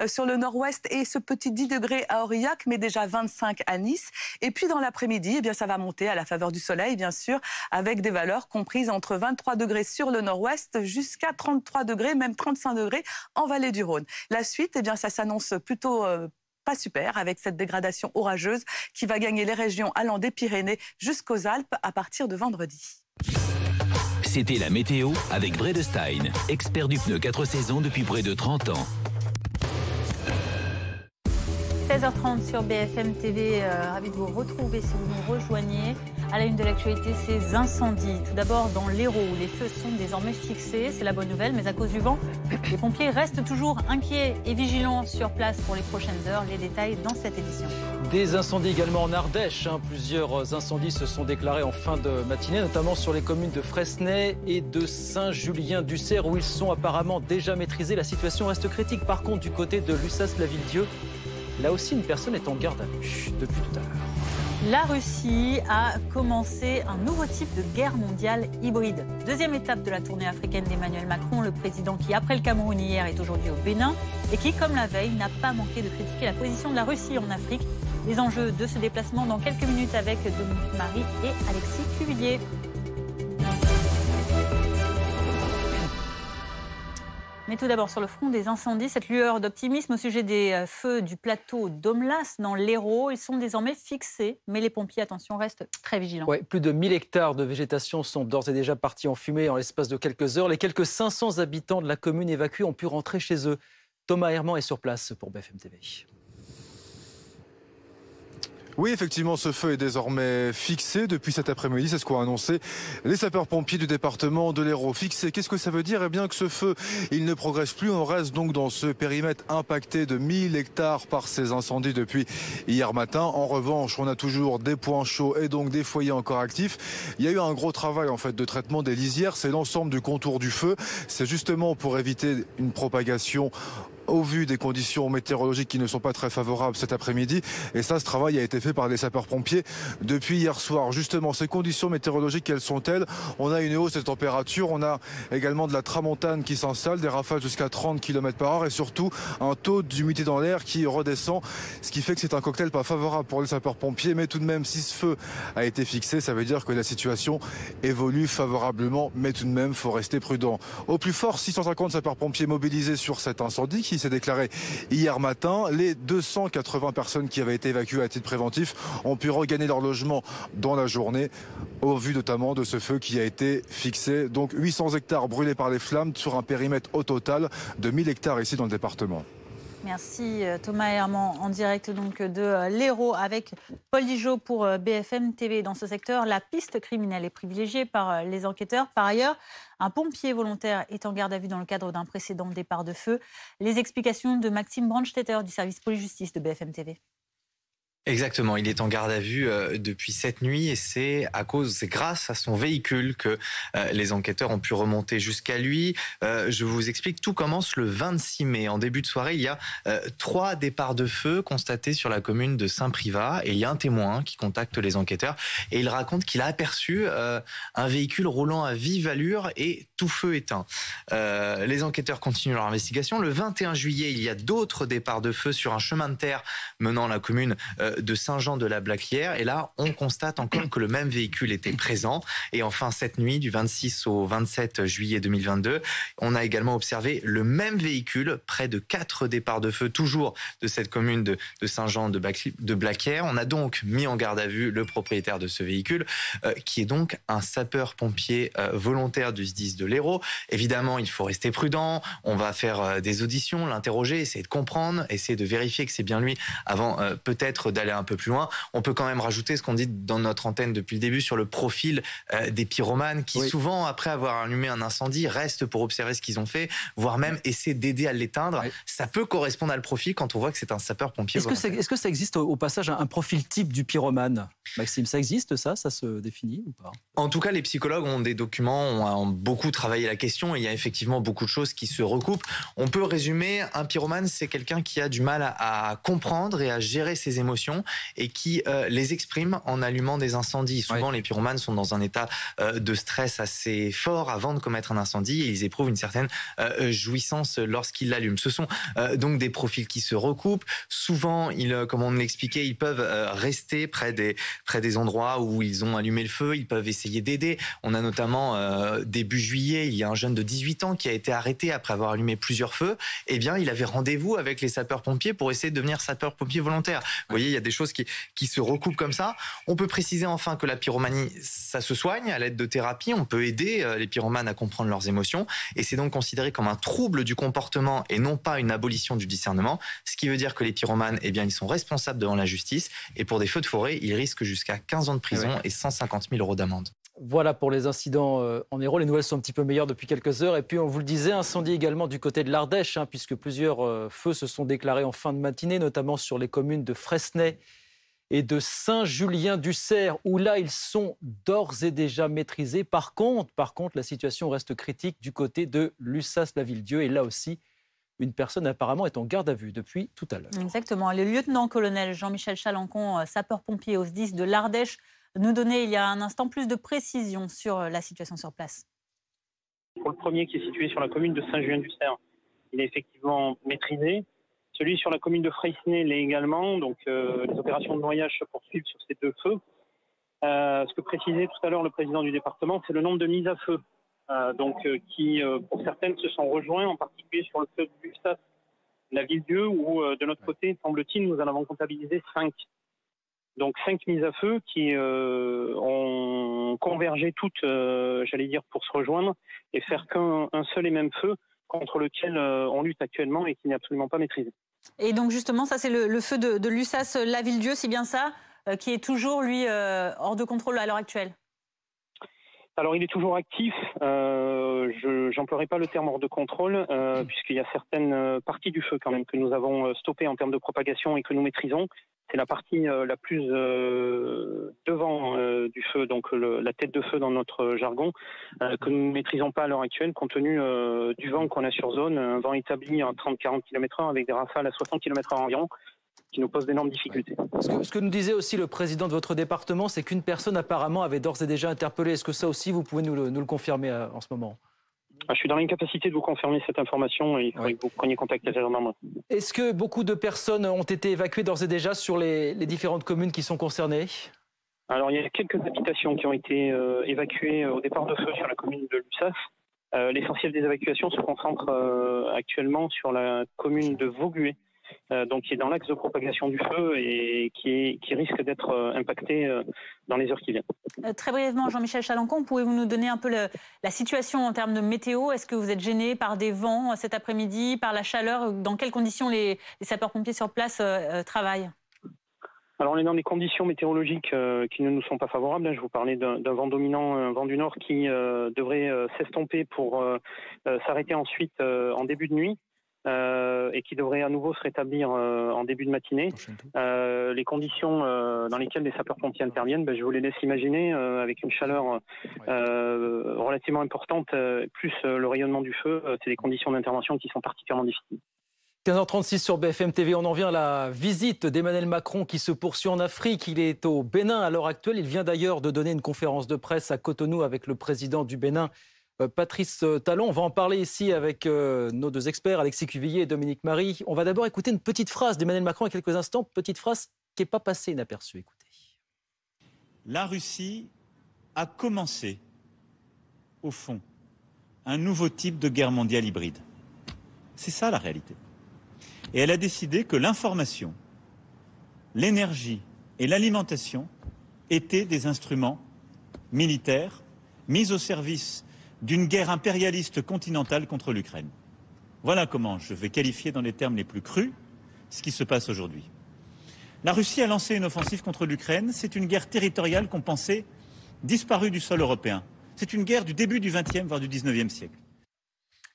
S34: sur le nord-ouest et ce petit 10 degrés à Aurillac, mais déjà 25 à Nice. Et puis dans l'après-midi, eh bien ça va monter à la faveur du soleil, bien sûr, avec des valeurs comprises entre 23 degrés sur le nord-ouest jusqu'à 33 degrés, même 35 degrés en vallée du Rhône. La suite, eh bien ça s'annonce plutôt pas super, avec cette dégradation orageuse qui va gagner les régions allant des Pyrénées jusqu'aux Alpes à partir de vendredi.
S33: C'était la météo avec Bredestein, expert du pneu 4 saisons depuis près de 30 ans.
S1: 16h30 sur BFM TV, ravi de vous retrouver si vous nous rejoignez. À la une de l'actualité, ces incendies. Tout d'abord dans l'Hérault, où les feux sont désormais fixés. C'est la bonne nouvelle, mais à cause du vent, les pompiers restent toujours inquiets et vigilants sur place pour les prochaines heures. Les détails dans cette édition.
S2: Des incendies également en Ardèche. Plusieurs incendies se sont déclarés en fin de matinée, notamment sur les communes de Fresnay et de Saint-Julien-du-Cerf, où ils sont apparemment déjà maîtrisés. La situation reste critique. Par contre, du côté de Lussas-la-Ville-Dieu, là aussi, une personne est en garde à vue depuis tout à l'heure.
S1: La Russie a commencé un nouveau type de guerre mondiale hybride. Deuxième étape de la tournée africaine d'Emmanuel Macron, le président qui, après le Cameroun hier, est aujourd'hui au Bénin et qui, comme la veille, n'a pas manqué de critiquer la position de la Russie en Afrique. Les enjeux de ce déplacement dans quelques minutes avec Dominique Marie et Alexis Cuvillier. Mais tout d'abord, sur le front des incendies, cette lueur d'optimisme au sujet des feux du plateau d'Omlas dans l'Hérault. Ils sont désormais fixés, mais les pompiers, attention, restent très vigilants.
S2: Ouais, plus de 1000 hectares de végétation sont d'ores et déjà partis en fumée en l'espace de quelques heures. Les quelques 500 habitants de la commune évacués ont pu rentrer chez eux. Thomas Herman est sur place pour BFM TV.
S4: Oui, effectivement, ce feu est désormais fixé depuis cet après-midi. C'est ce qu'ont annoncé les sapeurs-pompiers du département de l'Hérault. Fixé, qu'est-ce que ça veut dire ? Eh bien que ce feu, il ne progresse plus. On reste donc dans ce périmètre impacté de 1000 hectares par ces incendies depuis hier matin. En revanche, on a toujours des points chauds et donc des foyers encore actifs. Il y a eu un gros travail en fait de traitement des lisières. C'est l'ensemble du contour du feu. C'est justement pour éviter une propagation au vu des conditions météorologiques qui ne sont pas très favorables cet après-midi. Et ça, ce travail a été fait par les sapeurs-pompiers depuis hier soir. Justement, ces conditions météorologiques, quelles sont-elles ? On a une hausse des températures, on a également de la tramontane qui s'installe, des rafales jusqu'à 30 km/h et surtout un taux d'humidité dans l'air qui redescend, ce qui fait que c'est un cocktail pas favorable pour les sapeurs-pompiers. Mais tout de même, si ce feu a été fixé, ça veut dire que la situation évolue favorablement. Mais tout de même, il faut rester prudent. Au plus fort, 650 sapeurs-pompiers mobilisés sur cet incendie qui s'est déclaré hier matin. Les 280 personnes qui avaient été évacuées à titre préventif ont pu regagner leur logement dans la journée, au vu notamment de ce feu qui a été fixé. Donc 800 hectares brûlés par les flammes sur un périmètre au total de 1000 hectares ici dans le département.
S1: Merci Thomas Herman, en direct donc de l'Hérault avec Paul Digeot pour BFM TV. Dans ce secteur, la piste criminelle est privilégiée par les enquêteurs. Par ailleurs, un pompier volontaire est en garde à vue dans le cadre d'un précédent départ de feu. Les explications de Maxime Brandstetter du service police-justice de BFM TV.
S5: Exactement, il est en garde à vue depuis cette nuit et c'est grâce à son véhicule que les enquêteurs ont pu remonter jusqu'à lui. Je vous explique, tout commence le 26 mai. En début de soirée, il y a 3 départs de feu constatés sur la commune de Saint-Privat et il y a un témoin qui contacte les enquêteurs et il raconte qu'il a aperçu un véhicule roulant à vive allure et tout feu éteint. Les enquêteurs continuent leur investigation. Le 21 juillet, il y a d'autres départs de feu sur un chemin de terre menant la commune de Saint-Jean-de-la-Blaquière. Et là, on constate encore que le même véhicule était présent. Et enfin, cette nuit, du 26 au 27 juillet 2022, on a également observé le même véhicule près de 4 départs de feu, toujours de cette commune de Saint-Jean-de-Blaquière. On a donc mis en garde à vue le propriétaire de ce véhicule, qui est donc un sapeur-pompier volontaire du SDIS de l'Hérault. Évidemment, il faut rester prudent. On va faire des auditions, l'interroger, essayer de comprendre, essayer de vérifier que c'est bien lui avant peut-être d'aller un peu plus loin. On peut quand même rajouter ce qu'on dit dans notre antenne depuis le début sur le profil des pyromanes qui souvent, après avoir allumé un incendie, restent pour observer ce qu'ils ont fait, voire même essayer d'aider à l'éteindre. Ça peut correspondre à le profil quand on voit que c'est un sapeur-pompier volontaire.
S2: Est-ce que ça existe au passage un profil type du pyromane? Maxime, ça existe ça se définit ou pas?
S5: En tout cas, les psychologues ont des documents, ont beaucoup travaillé la question et il y a effectivement beaucoup de choses qui se recoupent. On peut résumer, un pyromane, c'est quelqu'un qui a du mal à comprendre et à gérer ses émotions et qui les exprime en allumant des incendies. Souvent, les pyromanes sont dans un état de stress assez fort avant de commettre un incendie et ils éprouvent une certaine jouissance lorsqu'ils l'allument. Ce sont donc des profils qui se recoupent. Souvent, comme on l'expliquait, ils peuvent rester près des endroits où ils ont allumé le feu. Ils peuvent essayer d'aider. On a notamment début juillet, il y a un jeune de 18 ans qui a été arrêté après avoir allumé plusieurs feux. Eh bien, il avait rendez-vous avec les sapeurs-pompiers pour essayer de devenir sapeur-pompier volontaire. Vous voyez, il y a des choses qui se recoupent comme ça. On peut préciser enfin que la pyromanie, ça se soigne à l'aide de thérapie. On peut aider les pyromanes à comprendre leurs émotions. Et c'est donc considéré comme un trouble du comportement et non pas une abolition du discernement. Ce qui veut dire que les pyromanes, eh bien, ils sont responsables devant la justice. Et pour des feux de forêt, ils risquent jusqu'à 15 ans de prison et 150 000 € d'amende.
S2: Voilà pour les incidents en Hérault. Les nouvelles sont un petit peu meilleures depuis quelques heures. Et puis, on vous le disait, incendie également du côté de l'Ardèche, puisque plusieurs feux se sont déclarés en fin de matinée, notamment sur les communes de Fresnay et de Saint-Julien-du-Cerf, où là, ils sont d'ores et déjà maîtrisés. Par contre, la situation reste critique du côté de Lussas-la-Ville-Dieu. Et là aussi, une personne apparemment est en garde à vue depuis tout à l'heure.
S1: Exactement. Le lieutenant-colonel Jean-Michel Chalancon, sapeur-pompier au SDIS de l'Ardèche, nous donnait il y a un instant plus de précisions sur la situation sur place.
S6: Pour le premier qui est situé sur la commune de Saint-Julien-du-Cerf, il est effectivement maîtrisé. Celui sur la commune de Fresnay l'est également. Donc les opérations de noyage se poursuivent sur ces deux feux. Ce que précisait tout à l'heure le président du département, c'est le nombre de mises à feu. Qui, pour certaines, se sont rejoints, en particulier sur le feu de Lussas, la Ville-Dieu, où de notre côté, semble-t-il, nous en avons comptabilisé 5. Donc 5 mises à feu qui ont convergé toutes, j'allais dire, pour se rejoindre et faire qu'un seul et même feu contre lequel on lutte actuellement et qui n'est absolument pas maîtrisé.
S1: Et donc justement, ça c'est le feu de Lussas-la-Ville-Dieu, c'est bien ça, qui est toujours, lui, hors de contrôle à l'heure actuelle?
S6: Alors il est toujours actif, je n'emploierai pas le terme hors de contrôle, puisqu'il y a certaines parties du feu quand même que nous avons stoppées en termes de propagation et que nous maîtrisons. C'est la partie la plus devant du feu, donc la tête de feu dans notre jargon, que nous ne maîtrisons pas à l'heure actuelle compte tenu du vent qu'on a sur zone, un vent établi à 30-40 km/h avec des rafales à 60 km/h environ, qui nous pose d'énormes difficultés.
S2: Ce que nous disait aussi le président de votre département, c'est qu'une personne apparemment avait d'ores et déjà interpellé. Est-ce que ça aussi, vous pouvez nous le confirmer en ce moment?
S6: Je suis dans l'incapacité de vous confirmer cette information et il faudrait que vous preniez contact avec la gendarmerie.
S2: Est-ce que beaucoup de personnes ont été évacuées d'ores et déjà sur les différentes communes qui sont concernées?
S6: Alors il y a quelques habitations qui ont été évacuées au départ de feu sur la commune de Lussas. L'essentiel des évacuations se concentre actuellement sur la commune de Vaugué, donc qui est dans l'axe de propagation du feu et qui risque d'être impacté dans les heures qui viennent.
S1: Très brièvement, Jean-Michel Chalancon, pouvez-vous nous donner un peu la situation en termes de météo? Est-ce que vous êtes gêné par des vents cet après-midi, par la chaleur? Dans quelles conditions les sapeurs-pompiers sur place travaillent?
S6: Alors on est dans des conditions météorologiques qui ne nous sont pas favorables. Je vous parlais d'un vent dominant, un vent du nord qui devrait s'estomper pour s'arrêter ensuite en début de nuit. Et qui devrait à nouveau se rétablir en début de matinée. Les conditions dans lesquelles les sapeurs-pompiers interviennent, je vous les laisse imaginer, avec une chaleur relativement importante, plus le rayonnement du feu, c'est des conditions d'intervention qui sont particulièrement difficiles.
S2: 15h36 sur BFM TV, on en vient à la visite d'Emmanuel Macron qui se poursuit en Afrique. Il est au Bénin à l'heure actuelle. Il vient d'ailleurs de donner une conférence de presse à Cotonou avec le président du Bénin, Patrice Talon. On va en parler ici avec nos deux experts, Alexis Cuvillier et Dominique Marie. On va d'abord écouter une petite phrase d'Emmanuel Macron il y a quelques instants. Petite phrase qui n'est pas passé inaperçu. Écoutez.
S3: La Russie a commencé, au fond, un nouveau type de guerre mondiale hybride. C'est ça la réalité. Et elle a décidé que l'information, l'énergie et l'alimentation étaient des instruments militaires mis au service d'une guerre impérialiste continentale contre l'Ukraine. Voilà comment je vais qualifier dans les termes les plus crus ce qui se passe aujourd'hui. La Russie a lancé une offensive contre l'Ukraine. C'est une guerre territoriale qu'on pensait disparue du sol européen. C'est une guerre du début du XXe, voire du XIXe siècle.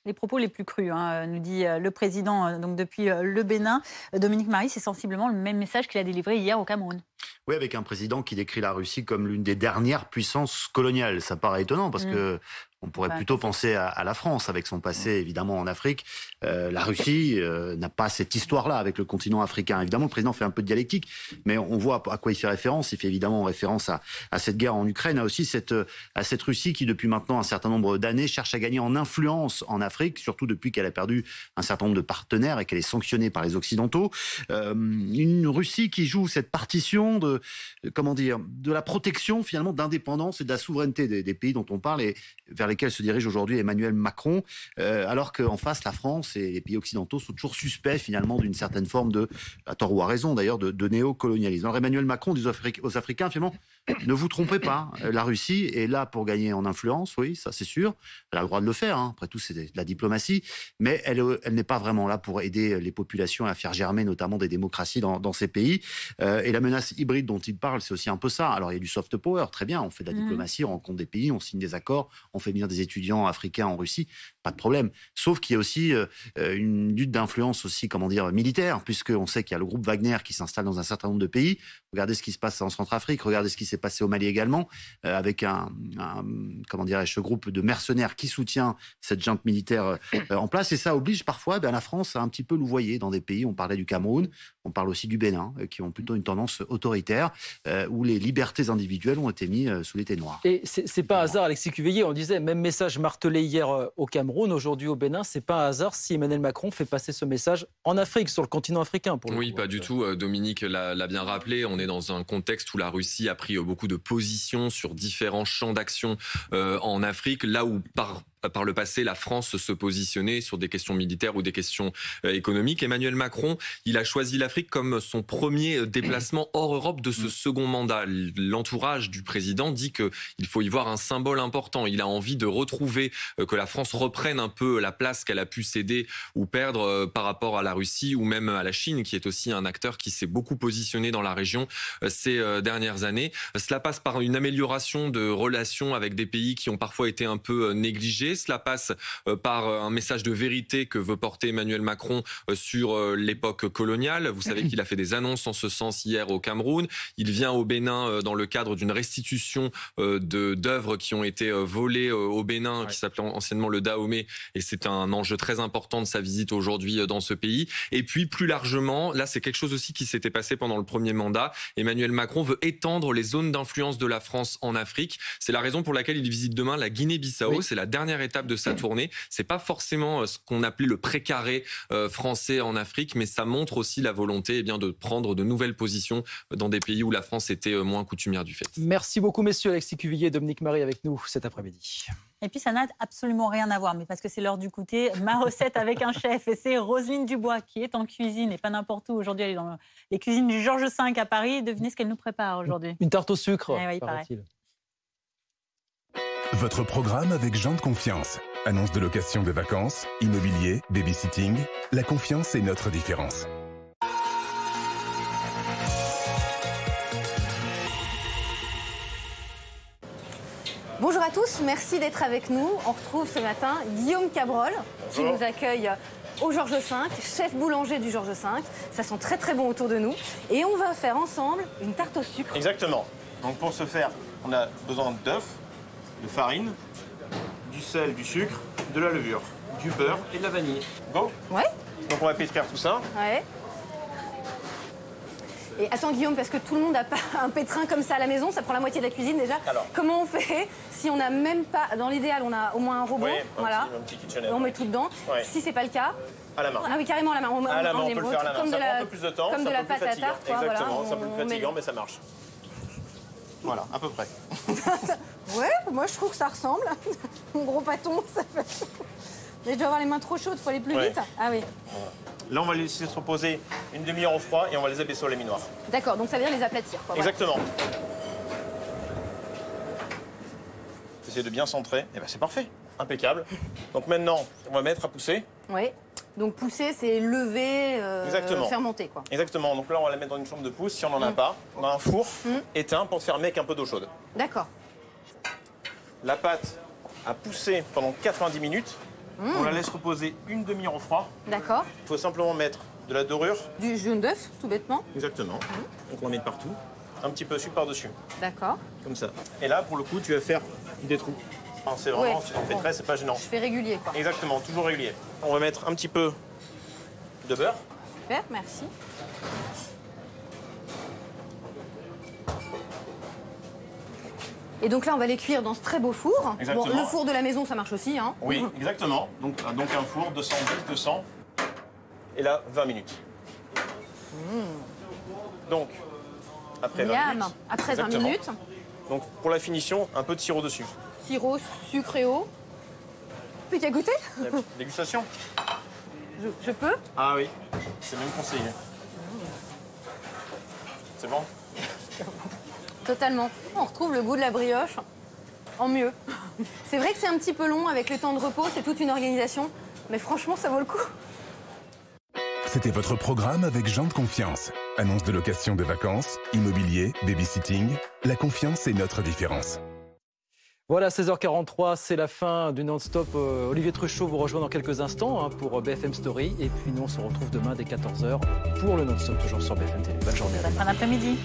S1: Les propos les plus crus, nous dit le président donc depuis le Bénin. Dominique Marie, c'est sensiblement le même message qu'il a délivré hier au Cameroun.
S7: Oui, avec un président qui décrit la Russie comme l'une des dernières puissances coloniales. Ça paraît étonnant parce que on pourrait plutôt penser à la France, avec son passé évidemment en Afrique. La Russie n'a pas cette histoire-là avec le continent africain. Évidemment, le président fait un peu de dialectique, mais on voit à quoi il fait référence. Il fait évidemment référence à cette guerre en Ukraine, à aussi à cette Russie qui, depuis maintenant un certain nombre d'années, cherche à gagner en influence en Afrique, surtout depuis qu'elle a perdu un certain nombre de partenaires et qu'elle est sanctionnée par les Occidentaux. Une Russie qui joue cette partition de la protection finalement d'indépendance et de la souveraineté des pays dont on parle et vers lesquels se dirige aujourd'hui Emmanuel Macron, alors qu'en face, la France et les pays occidentaux sont toujours suspects finalement d'une certaine forme de, à tort ou à raison d'ailleurs, de néocolonialisme. Alors Emmanuel Macron dit aux Africains finalement, ne vous trompez pas, la Russie est là pour gagner en influence, oui, ça c'est sûr, elle a le droit de le faire, après tout c'est de la diplomatie, mais elle n'est pas vraiment là pour aider les populations à faire germer notamment des démocraties dans ces pays. Et la menace hybride dont il parle, c'est aussi un peu ça. Alors il y a du soft power, très bien, on fait de la diplomatie, on rencontre des pays, on signe des accords, on fait venir des étudiants africains en Russie, pas de problème. Sauf qu'il y a aussi une lutte d'influence aussi, militaire, puisqu'on sait qu'il y a le groupe Wagner qui s'installe dans un certain nombre de pays. Regardez ce qui se passe en Centrafrique, regardez ce qui s'est passé au Mali également, avec un groupe de mercenaires qui soutient cette junte militaire en place. Et ça oblige parfois la France à un petit peu louvoyer dans des pays. On parlait du Cameroun, on parle aussi du Bénin, qui ont plutôt une tendance autoritaire, où les libertés individuelles ont été mises sous l'été noir.
S2: Et c'est pas un hasard, Alexis Cuvillier, on disait, même message martelé hier au Cameroun, aujourd'hui au Bénin, c'est pas un hasard si Emmanuel Macron fait passer ce message en Afrique, sur le continent africain.
S8: Oui, pas du tout. Dominique l'a bien rappelé, on est dans un contexte où la Russie a pris beaucoup de positions sur différents champs d'action en Afrique, là où par le passé, la France se positionnait sur des questions militaires ou des questions économiques. Emmanuel Macron, il a choisi l'Afrique comme son premier déplacement hors Europe de ce second mandat. L'entourage du président dit qu'il faut y voir un symbole important. Il a envie de retrouver, que la France reprenne un peu la place qu'elle a pu céder ou perdre par rapport à la Russie ou même à la Chine, qui est aussi un acteur qui s'est beaucoup positionné dans la région ces dernières années. Cela passe par une amélioration de relations avec des pays qui ont parfois été un peu négligés. Cela passe par un message de vérité que veut porter Emmanuel Macron sur l'époque coloniale. Vous savez qu'il a fait des annonces en ce sens hier au Cameroun. Il vient au Bénin dans le cadre d'une restitution d'œuvres qui ont été volées au Bénin, qui s'appelait anciennement le Dahomey. Et c'est un enjeu très important de sa visite aujourd'hui dans ce pays. Et puis plus largement, là c'est quelque chose aussi qui s'était passé pendant le premier mandat. Emmanuel Macron veut étendre les zones d'influence de la France en Afrique. C'est la raison pour laquelle il visite demain la Guinée-Bissau. Oui. C'est la dernière étape de sa tournée. C'est pas forcément ce qu'on appelait le précaré français en Afrique, mais ça montre aussi la volonté de prendre de nouvelles positions dans des pays où la France était moins coutumière du fait.
S2: Merci beaucoup messieurs, Alexis Cuvillier et Dominique Marie avec nous cet après-midi.
S1: Et puis ça n'a absolument rien à voir, mais parce que c'est l'heure du goûter, ma recette avec un chef, et c'est Roselyne Dubois qui est en cuisine et pas n'importe où. Aujourd'hui, elle est dans les cuisines du Georges V à Paris. Devinez ce qu'elle nous prépare aujourd'hui.
S2: Une tarte au sucre,
S1: oui, paraît-il.
S10: Votre programme avec Jean de Confiance. Annonce de location de vacances, immobilier, babysitting. La confiance est notre différence.
S9: Bonjour à tous, merci d'être avec nous. On retrouve ce matin Guillaume Cabrol qui nous accueille au Georges V, chef boulanger du Georges V. Ça sent très très bon autour de nous. Et on va faire ensemble une tarte au sucre.
S11: Exactement. Donc pour ce faire, on a besoin d'œufs, de farine, du sel, du sucre, de la levure, du beurre et de la vanille. Go.
S9: Ouais.
S11: Donc on va pétrir tout ça.
S9: Ouais. Et attends Guillaume, parce que tout le monde n'a pas un pétrin comme ça à la maison, ça prend la moitié de la cuisine déjà.
S11: Alors.
S9: Comment on fait si on n'a même pas, dans l'idéal on a au moins un robot,
S11: Oui,
S9: voilà,
S11: un petit KitchenAid.
S9: on met tout dedans.
S11: Ouais.
S9: Si c'est pas le cas,
S11: à la main.
S9: Ah oui, carrément à la main.
S11: À la main, on peut le faire à la main.
S9: Comme
S11: Ça
S9: de
S11: prend
S9: la,
S11: un peu plus de temps,
S9: comme
S11: ça
S9: de la
S11: peut
S9: pâte à tarte, quoi.
S11: Exactement,
S9: voilà,
S11: c'est un peu plus fatigant, mais ça marche. Voilà, à peu près.
S9: Ouais, moi je trouve que ça ressemble. Mon gros pâton, ça fait. Mais je dois avoir les mains trop chaudes, il faut aller plus
S11: Ouais.
S9: vite. Ah oui.
S11: Là, on va les laisser se reposer une demi-heure au froid et on va les abaisser au léminoir.
S9: D'accord, donc ça vient les aplatir. Quoi, voilà.
S11: Exactement. Essayez de bien centrer. Et ben c'est parfait, impeccable. Donc maintenant, on va mettre à pousser.
S9: Oui. Donc pousser, c'est lever,
S11: Exactement.
S9: faire monter, quoi.
S11: Exactement. Donc là, on va la mettre dans une chambre de pousse. Si on n'en a pas, on a un four éteint pour faire avec un peu d'eau chaude.
S9: D'accord.
S11: La pâte a poussé pendant 90 minutes. On la laisse reposer une demi-heure au froid.
S9: D'accord.
S11: Il faut simplement mettre de la dorure.
S9: Du jaune d'œuf, tout bêtement.
S11: Exactement. Donc on en met partout. Un petit peu de sucre par-dessus.
S9: D'accord.
S11: Comme ça. Et là, pour le coup, tu vas faire des trous. Enfin, c'est vraiment,
S9: Ouais.
S11: si on fait très, c'est pas gênant.
S9: Je fais régulier, quoi.
S11: Exactement, toujours régulier. On va mettre un petit peu de beurre.
S9: Super, merci. Et donc là, on va les cuire dans ce très beau four.
S11: Exactement.
S9: Bon, le four de la maison, ça marche aussi, hein.
S11: Oui, exactement. Donc un four, 210, 200. Et là, 20 minutes. Donc, après 20
S9: Miam.
S11: minutes.
S9: Après 20
S11: Exactement.
S9: minutes,
S11: Donc, pour la finition, un peu de sirop dessus.
S9: sirop, sucre et eau. Tu peux y goûter
S11: Dégustation.
S9: Je peux?
S11: Ah oui, c'est même conseillé. C'est bon?
S9: Totalement. On retrouve le goût de la brioche en mieux. C'est vrai que c'est un petit peu long avec les temps de repos, c'est toute une organisation. Mais franchement, ça vaut le coup.
S10: C'était votre programme avec Jean de Confiance. Annonce de location de vacances, immobilier, babysitting. La confiance est notre différence.
S2: Voilà, 16h43, c'est la fin du non-stop. Olivier Truchot vous rejoint dans quelques instants pour BFM Story. Et puis nous, on se retrouve demain dès 14h pour le non-stop, toujours sur BFM TV. Bonne journée.
S1: Bonne fin d'après-midi.